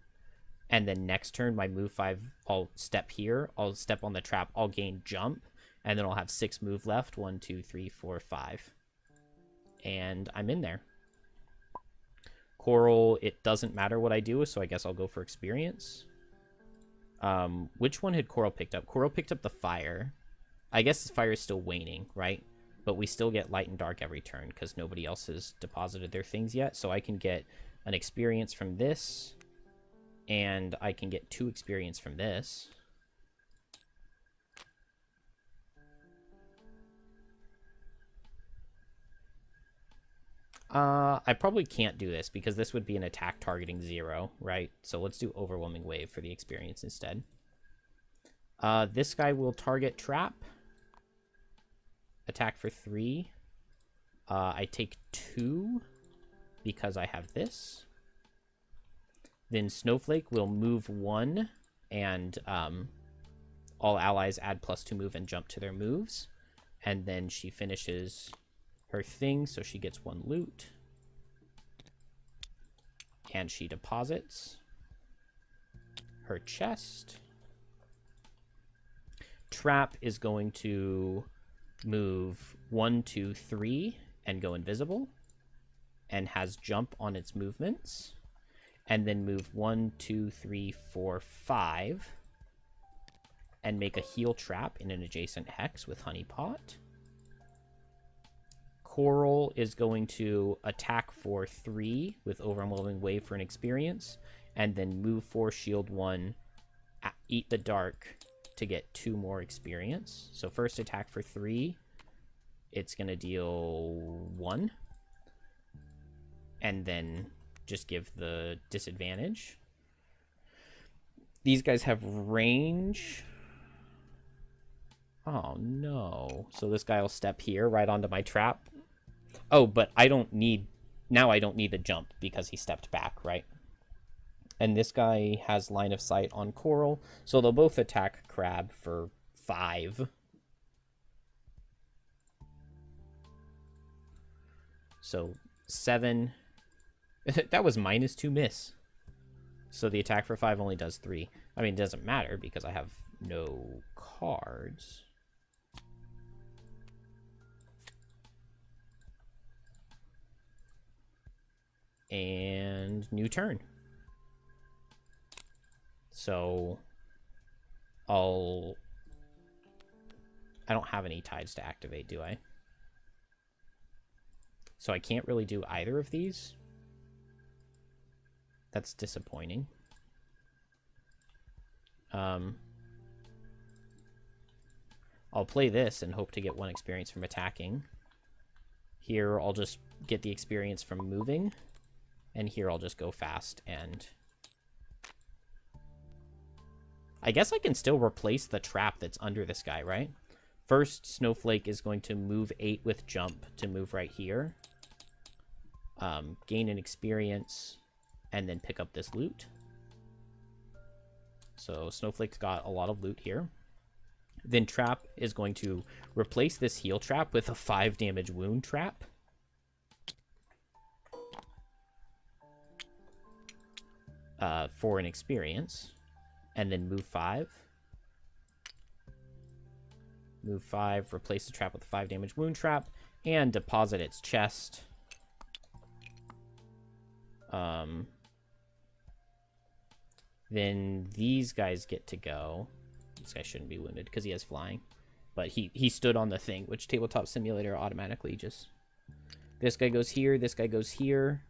And then next turn, my move 5, I'll step here. I'll step on the trap. I'll gain jump. And then I'll have 6 move left. 1, 2, 3, 4, 5. And I'm in there. Coral, it doesn't matter what I do, so I guess I'll go for experience. Which one had Coral picked up? Coral picked up the fire. I guess the fire is still waning, right? But we still get light and dark every turn because nobody else has deposited their things yet. So I can get an experience from this, and I can get 2 experience from this. I probably can't do this because this would be an attack targeting 0, right? So let's do Overwhelming Wave for the experience instead. This guy will target Trap. Attack for 3. I take 2 because I have this. Then Snowflake will move 1, and all allies add +2 move and jump to their moves. And then she finishes her thing, so she gets 1 loot. And she deposits her chest. Trap is going to move 1, 2, 3 and go invisible, and has jump on its movements. And then move 1, 2, 3, 4, 5 and make a heal trap in an adjacent hex with Honeypot. Coral is going to attack for 3 with Overwhelming Wave for an experience, and then move 4, shield 1, eat the dark to get 2 more experience. So first attack for 3, it's going to deal 1, and then just give the disadvantage. These guys have range. Oh no. So this guy will step here right onto my trap. Oh, but I don't need the jump because he stepped back, right? And this guy has line of sight on Coral, so they'll both attack Crab for 5. So 7. That was -2 miss. So the attack for 5 only does 3. I mean, it doesn't matter because I have no cards. And new turn. So I don't have any tides to activate, do I? So I can't really do either of these. That's disappointing. I'll play this and hope to get 1 experience from attacking. Here, I'll just get the experience from moving. And here I'll just go fast, and I guess I can still replace the trap that's under this guy, right? First, Snowflake is going to move 8 with jump to move right here. Gain an experience, and then pick up this loot. So Snowflake's got a lot of loot here. Then Trap is going to replace this heal trap with a 5 damage wound trap. For an experience. And then move 5. Move 5, replace the trap with a 5 damage wound trap, and deposit its chest. Then these guys get to go. This guy shouldn't be wounded because he has flying. But he stood on the thing, which Tabletop Simulator automatically just... This guy goes here, this guy goes here.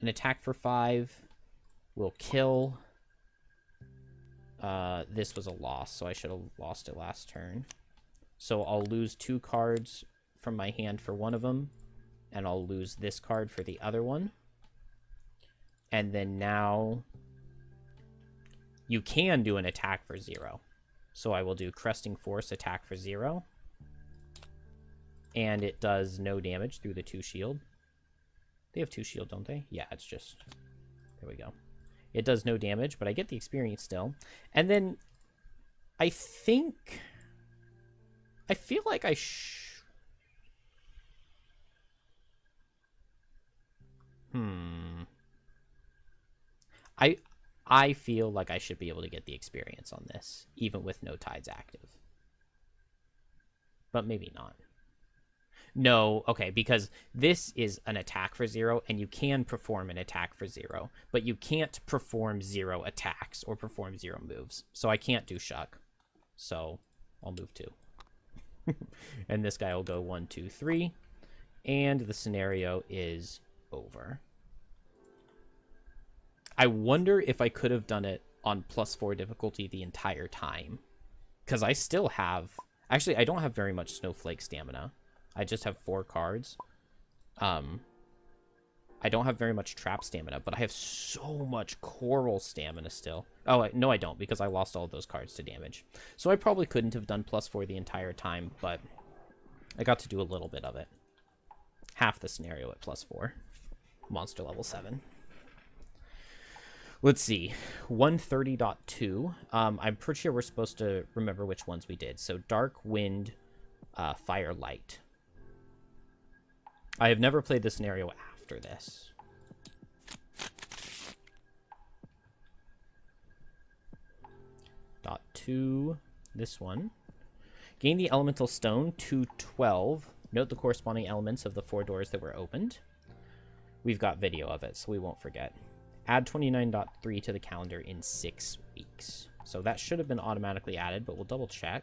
An attack for 5 will kill. This was a loss, so I should have lost it last turn. So I'll lose 2 cards from my hand for one of them, and I'll lose this card for the other one. And then now you can do an attack for 0. So I will do Cresting Force, attack for 0. And it does no damage through the 2 shield. They have 2 shield, don't they? Yeah, it's just... There we go. It does no damage, but I get the experience still. And then I think... I feel like I feel like I should be able to get the experience on this, even with no tides active. But maybe not. No, okay, because this is an attack for 0, and you can perform an attack for 0, but you can't perform 0 attacks or perform 0 moves. So I can't do Shuck. So I'll move 2. And this guy will go 1, 2, 3. And the scenario is over. I wonder if I could have done it on +4 difficulty the entire time. Because I still have... Actually, I don't have very much Snowflake stamina. I just have 4 cards. I don't have very much trap stamina, but I have so much coral stamina still. Oh, no, I don't, because I lost all of those cards to damage. So I probably couldn't have done +4 the entire time, but I got to do a little bit of it. Half the scenario at +4. Monster level 7. Let's see. 130.2. I'm pretty sure we're supposed to remember which ones we did. So Dark, Wind, Fire, Light. I have never played the scenario after this. .2, this one. Gain the elemental stone, 212. Note the corresponding elements of the 4 doors that were opened. We've got video of it, so we won't forget. Add 29.3 to the calendar in 6 weeks. So that should have been automatically added, but we'll double check.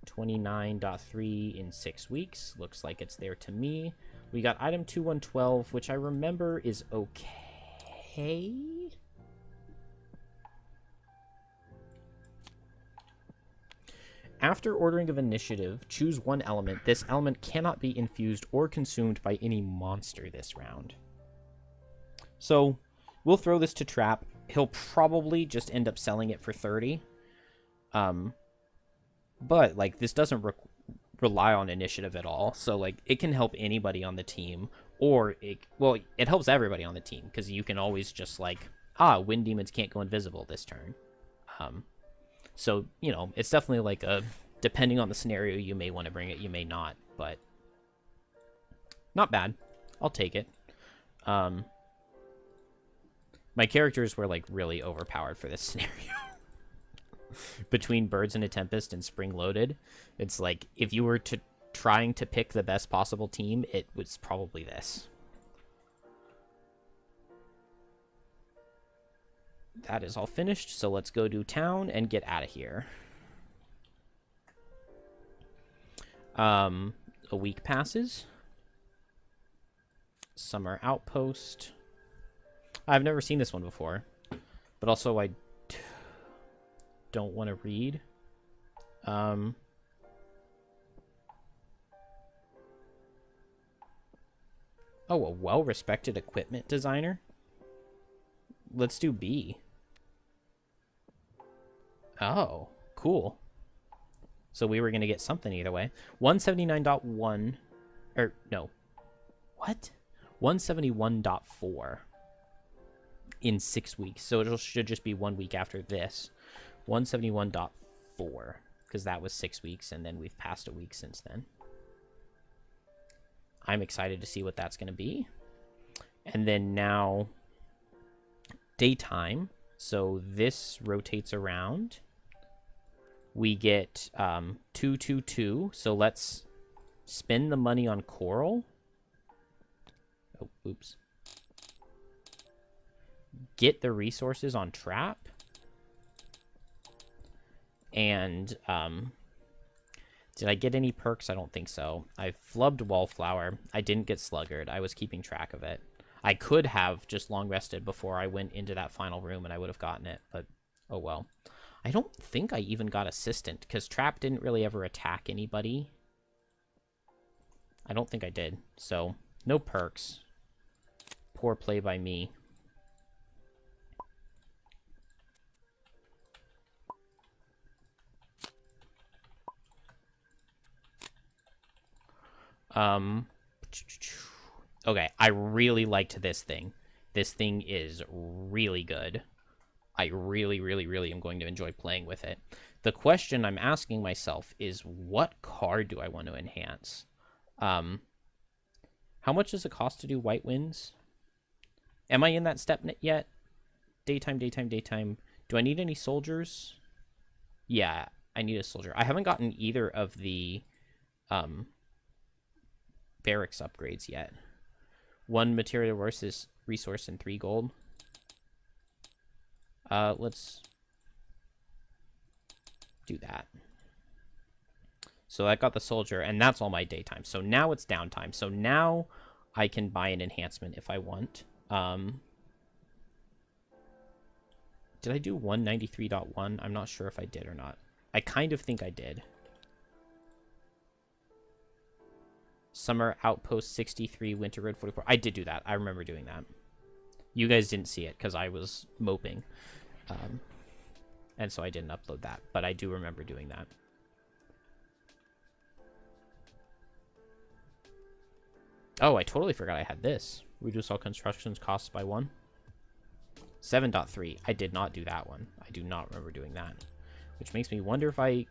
29.3 in 6 weeks. Looks like it's there to me. We got item 2112, which I remember is okay. After ordering of initiative, choose one element. This element cannot be infused or consumed by any monster this round. So we'll throw this to Trap. He'll probably just end up selling it for 30. But, like, this doesn't rely on initiative at all. So, like, it can help anybody on the team. Or, it helps everybody on the team. Because you can always just, like, Wind Demons can't go invisible this turn. So, you know, it's definitely like depending on the scenario, you may want to bring it, you may not. But, not bad. I'll take it. My characters were, like, really overpowered for this scenario. Between Birds in a Tempest and Spring Loaded, it's like, if you were trying to pick the best possible team, it was probably this. That is all finished, so let's go to town and get out of here. A week passes. Summer Outpost. I've never seen this one before, but also I don't want to read. Oh, a well-respected equipment designer? Let's do B. Oh, cool. So we were going to get something either way. 179.1, or no. What? 171.4 in 6 weeks. So it should just be 1 week after this. 171.4, because that was 6 weeks, and then we've passed a week since then. I'm excited to see what that's going to be. And then now, daytime. So this rotates around. We get 222. So let's spend the money on coral. Oh, oops. Get the resources on trap. And did I get any perks? I don't think so. I flubbed Wallflower. I didn't get Sluggard. I was keeping track of it. I could have just long rested before I went into that final room and I would have gotten it, but oh well. I don't think I even got Assistant, because Trap didn't really ever attack anybody. I don't think I did, so no perks. Poor play by me. Okay, I really liked this thing. This thing is really good. I really, really, really am going to enjoy playing with it. The question I'm asking myself is, what card do I want to enhance? How much does it cost to do White Winds? Am I in that step yet? Daytime, daytime, daytime. Do I need any soldiers? Yeah, I need a soldier. I haven't gotten either of the barracks upgrades yet. 1 material versus resource and 3 gold. Let's do that. So I got the soldier, and that's all my daytime. So now it's downtime. So now I can buy an enhancement if I want. Did I do 193.1? I'm not sure if I did or not. I kind of think I did. Summer Outpost 63, Winter Road 44. I did do that. I remember doing that. You guys didn't see it because I was moping. And so I didn't upload that. But I do remember doing that. Oh, I totally forgot I had this. Reduce all constructions costs by 1. 7.3. I did not do that one. I do not remember doing that. Which makes me wonder if I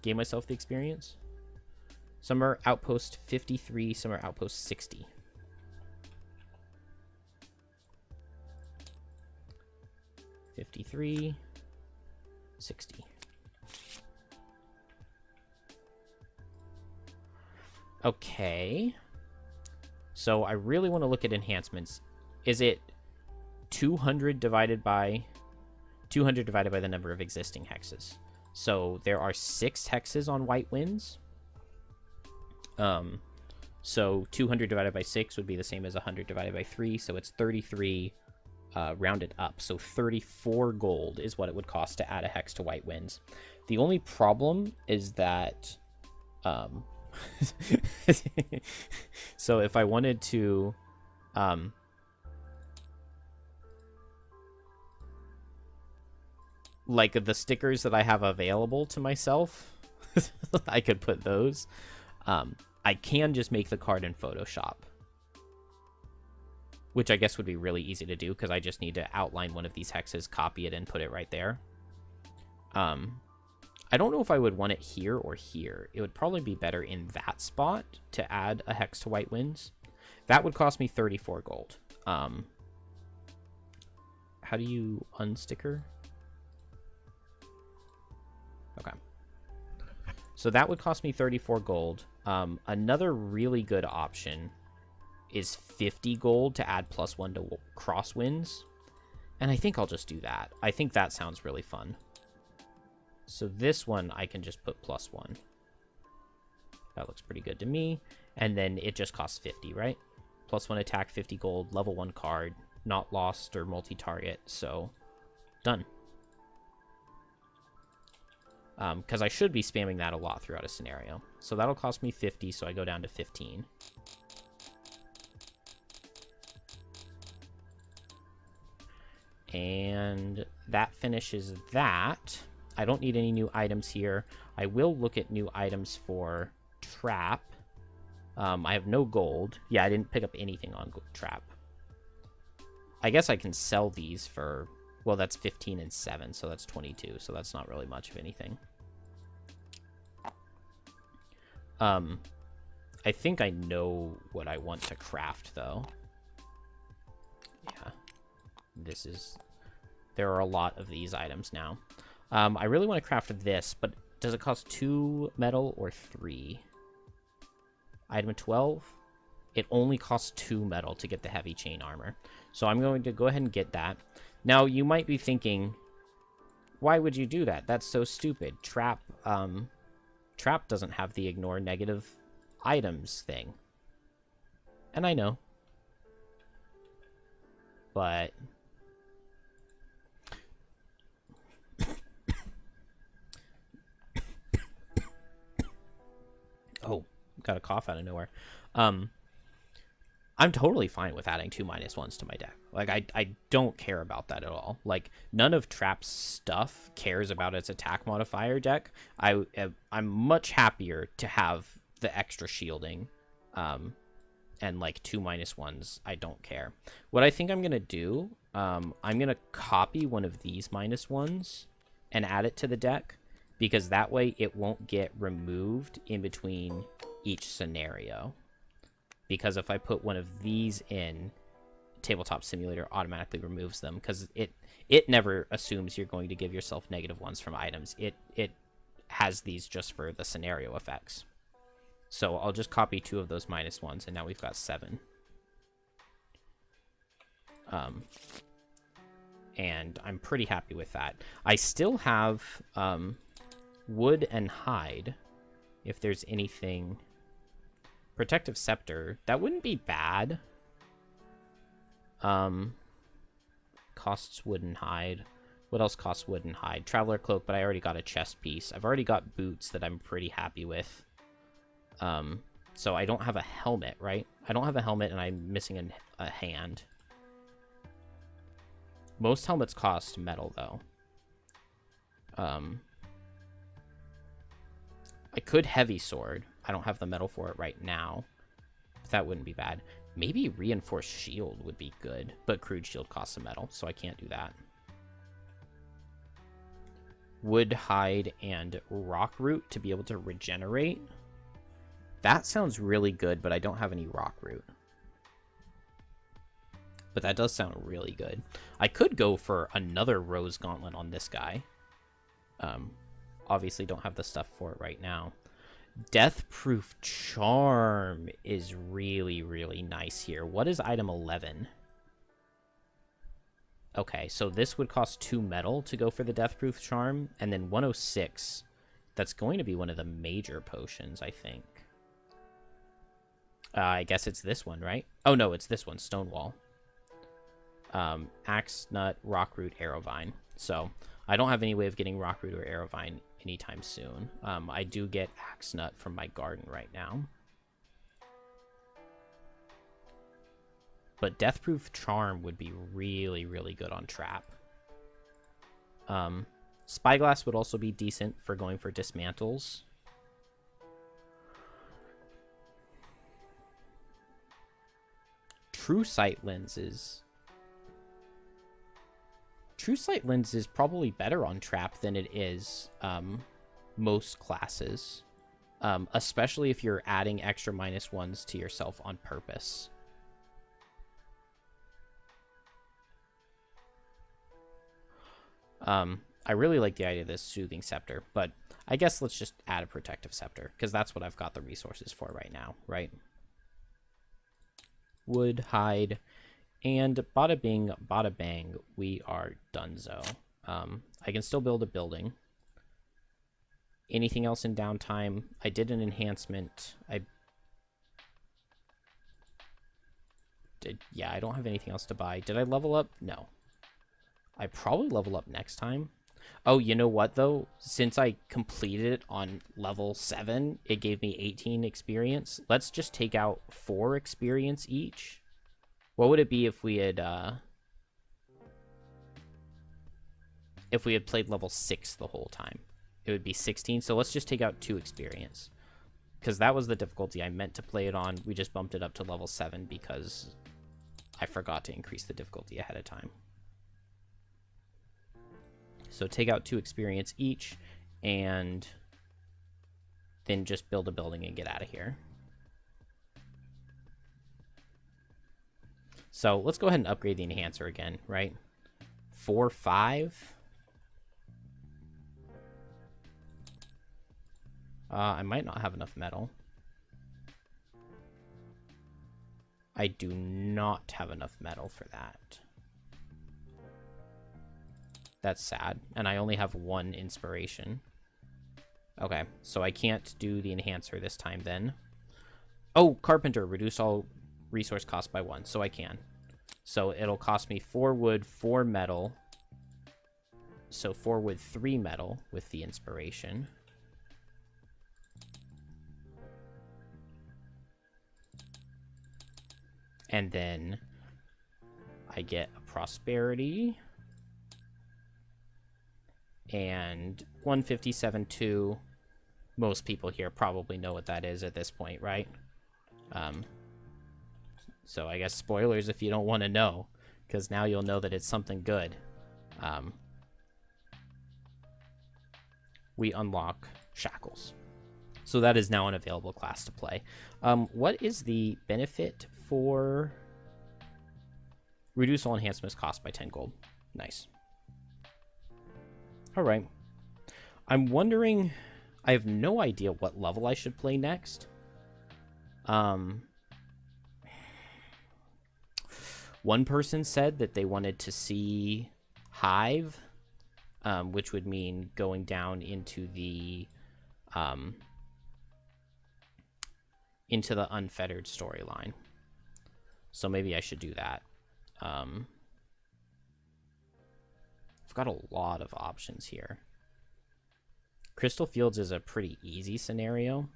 gave myself the experience. Summer Outpost 53, Summer Outpost 60. $53, $60. Okay. So I really want to look at enhancements. Is it 200 divided by the number of existing hexes? So there are 6 hexes on White Winds. So 200 divided by 6 would be the same as 100 divided by 3, so it's 33 rounded up. So 34 gold is what it would cost to add a hex to White Winds. The only problem is that so if I wanted to like the stickers that I have available to myself, I could put those. I can just make the card in Photoshop, which I guess would be really easy to do because I just need to outline one of these hexes, copy it, and put it right there. I don't know if I would want it here or here. It would probably be better in that spot to add a hex to White Winds. That would cost me 34 gold. How do you unsticker? Okay. So that would cost me 34 gold. Another really good option is 50 gold to add +1 to Crosswinds. And I think I'll just do that. I think that sounds really fun. So this one, I can just put +1. That looks pretty good to me. And then it just costs 50, right? +1 attack, 50 gold, level 1 card, not lost or multi-target. So, done. Because I should be spamming that a lot throughout a scenario. So that'll cost me 50, so I go down to 15. And that finishes that. I don't need any new items here. I will look at new items for trap. I have no gold. Yeah, I didn't pick up anything on trap. I guess I can sell these for... Well, that's 15 and 7, so that's 22. So that's not really much of anything. I think I know what I want to craft, though. Yeah. This is... There are a lot of these items now. I really want to craft this, but does it cost 2 metal or 3? Item 12? It only costs 2 metal to get the heavy chain armor. So I'm going to go ahead and get that. Now, you might be thinking, why would you do that? That's so stupid. Trap doesn't have the ignore negative items thing. And I know. But... Oh, got a cough out of nowhere. I'm totally fine with adding 2 -1s to my deck. Like, I don't care about that at all. Like, none of Trap's stuff cares about its attack modifier deck. I'm much happier to have the extra shielding, and like 2 -1s. I don't care. What I think I'm gonna do, I'm gonna copy one of these -1s and add it to the deck, because that way it won't get removed in between each scenario. Because if I put one of these in, Tabletop Simulator automatically removes them, because it never assumes you're going to give yourself -1s from items. It has these just for the scenario effects. So I'll just copy 2 of those -1s, and now we've got 7. And I'm pretty happy with that. I still have wood and hide, if there's anything. Protective Scepter, that wouldn't be bad. Costs wood and hide. What else costs wood and hide? Traveler Cloak, but I already got a chest piece. I've already got boots that I'm pretty happy with. So I don't have a helmet, right? I don't have a helmet, and I'm missing a hand. Most helmets cost metal, though. I could heavy sword. I don't have the metal for it right now. But that wouldn't be bad. Maybe reinforced shield would be good, but crude shield costs a metal, so I can't do that. Wood, hide, and rock root to be able to regenerate. That sounds really good, but I don't have any rock root. But that does sound really good. I could go for another rose gauntlet on this guy. Obviously don't have the stuff for it right now. Deathproof Charm is really, really nice here. What is item 11? Okay, so this would cost 2 metal to go for the Deathproof Charm, and then 106. That's going to be one of the major potions, I think. I guess it's this one, right? Oh, no, it's this one, Stonewall. Axe Nut, Rockroot, Arrowvine. So, I don't have any way of getting Rockroot or Arrowvine anytime soon. I do get Axe Nut from my garden right now. But Deathproof Charm would be really, really good on Trap. Spyglass would also be decent for going for dismantles. True Sight Lenses. True Sight Lens is probably better on Trap than it is most classes. Especially if you're adding extra -1s to yourself on purpose. I really like the idea of this Soothing Scepter, but I guess let's just add a Protective Scepter, because that's what I've got the resources for right now, right? Wood, hide, and bada bing, bada bang, we are donezo. I can still build a building. Anything else in downtime? I did an enhancement. Yeah, I don't have anything else to buy. Did I level up? No. I probably level up next time. Oh, you know what, though? Since I completed it on level 7, it gave me 18 experience. Let's just take out 4 experience each. What would it be if we had, if we had played level 6 the whole time. It would be 16, so let's just take out 2 experience. Because that was the difficulty I meant to play it on. We just bumped it up to level 7 because I forgot to increase the difficulty ahead of time. So take out 2 experience each, and then just build a building and get out of here. So let's go ahead and upgrade the enhancer again, right? 4, 5. I might not have enough metal. I do not have enough metal for that. That's sad. And I only have 1 inspiration. Okay, so I can't do the enhancer this time then. Oh, carpenter, reduce all resource cost by 1, so I can. So it'll cost me 4 wood, 4 metal. So 4 wood, 3 metal with the inspiration. And then I get a prosperity. And 157.2. Most people here probably know what that is at this point, right? So I guess spoilers if you don't want to know, because now you'll know that it's something good. We unlock shackles. So that is now an available class to play. What is the benefit for reduce all enhancements cost by 10 gold? Nice. All right. I'm wondering, I have no idea what level I should play next. One person said that they wanted to see Hive, which would mean going down into the unfettered storyline. So maybe I should do that. I've got a lot of options here. Crystal Fields is a pretty easy scenario.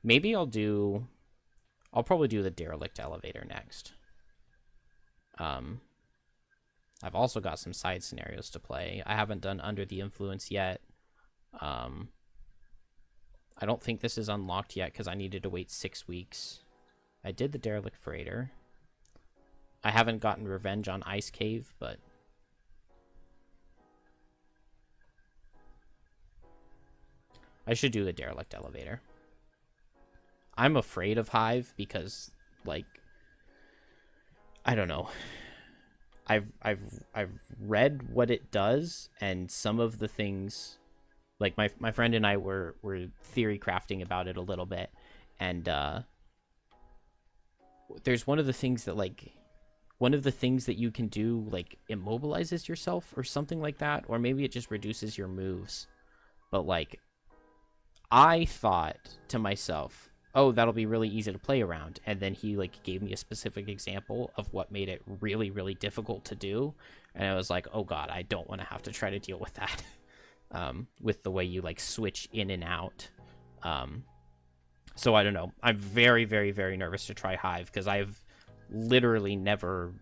Maybe I'll probably do the Derelict Elevator next. I've also got some side scenarios to play. I haven't done Under the Influence yet. I don't think this is unlocked yet because I needed to wait 6 weeks. I did the Derelict Freighter. I haven't gotten Revenge on Ice Cave, but I should do the Derelict Elevator. I'm afraid of Hive because, like, I don't know. I've read what it does, and some of the things, like my friend and I were theory crafting about it a little bit, and there's one of the things that you can do, like, immobilizes yourself or something like that, or maybe it just reduces your moves. But, like, I thought to myself, oh, that'll be really easy to play around. And then he, like, gave me a specific example of what made it really, really difficult to do. And I was like, oh god, I don't want to have to try to deal with that. With the way you, like, switch in and out. So I don't know. I'm very, very, very nervous to try Hive because I've literally never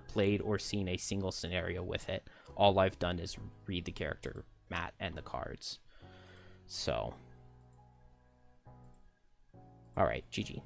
played or seen a single scenario with it. All I've done is read the character mat and the cards. So, all right, GG.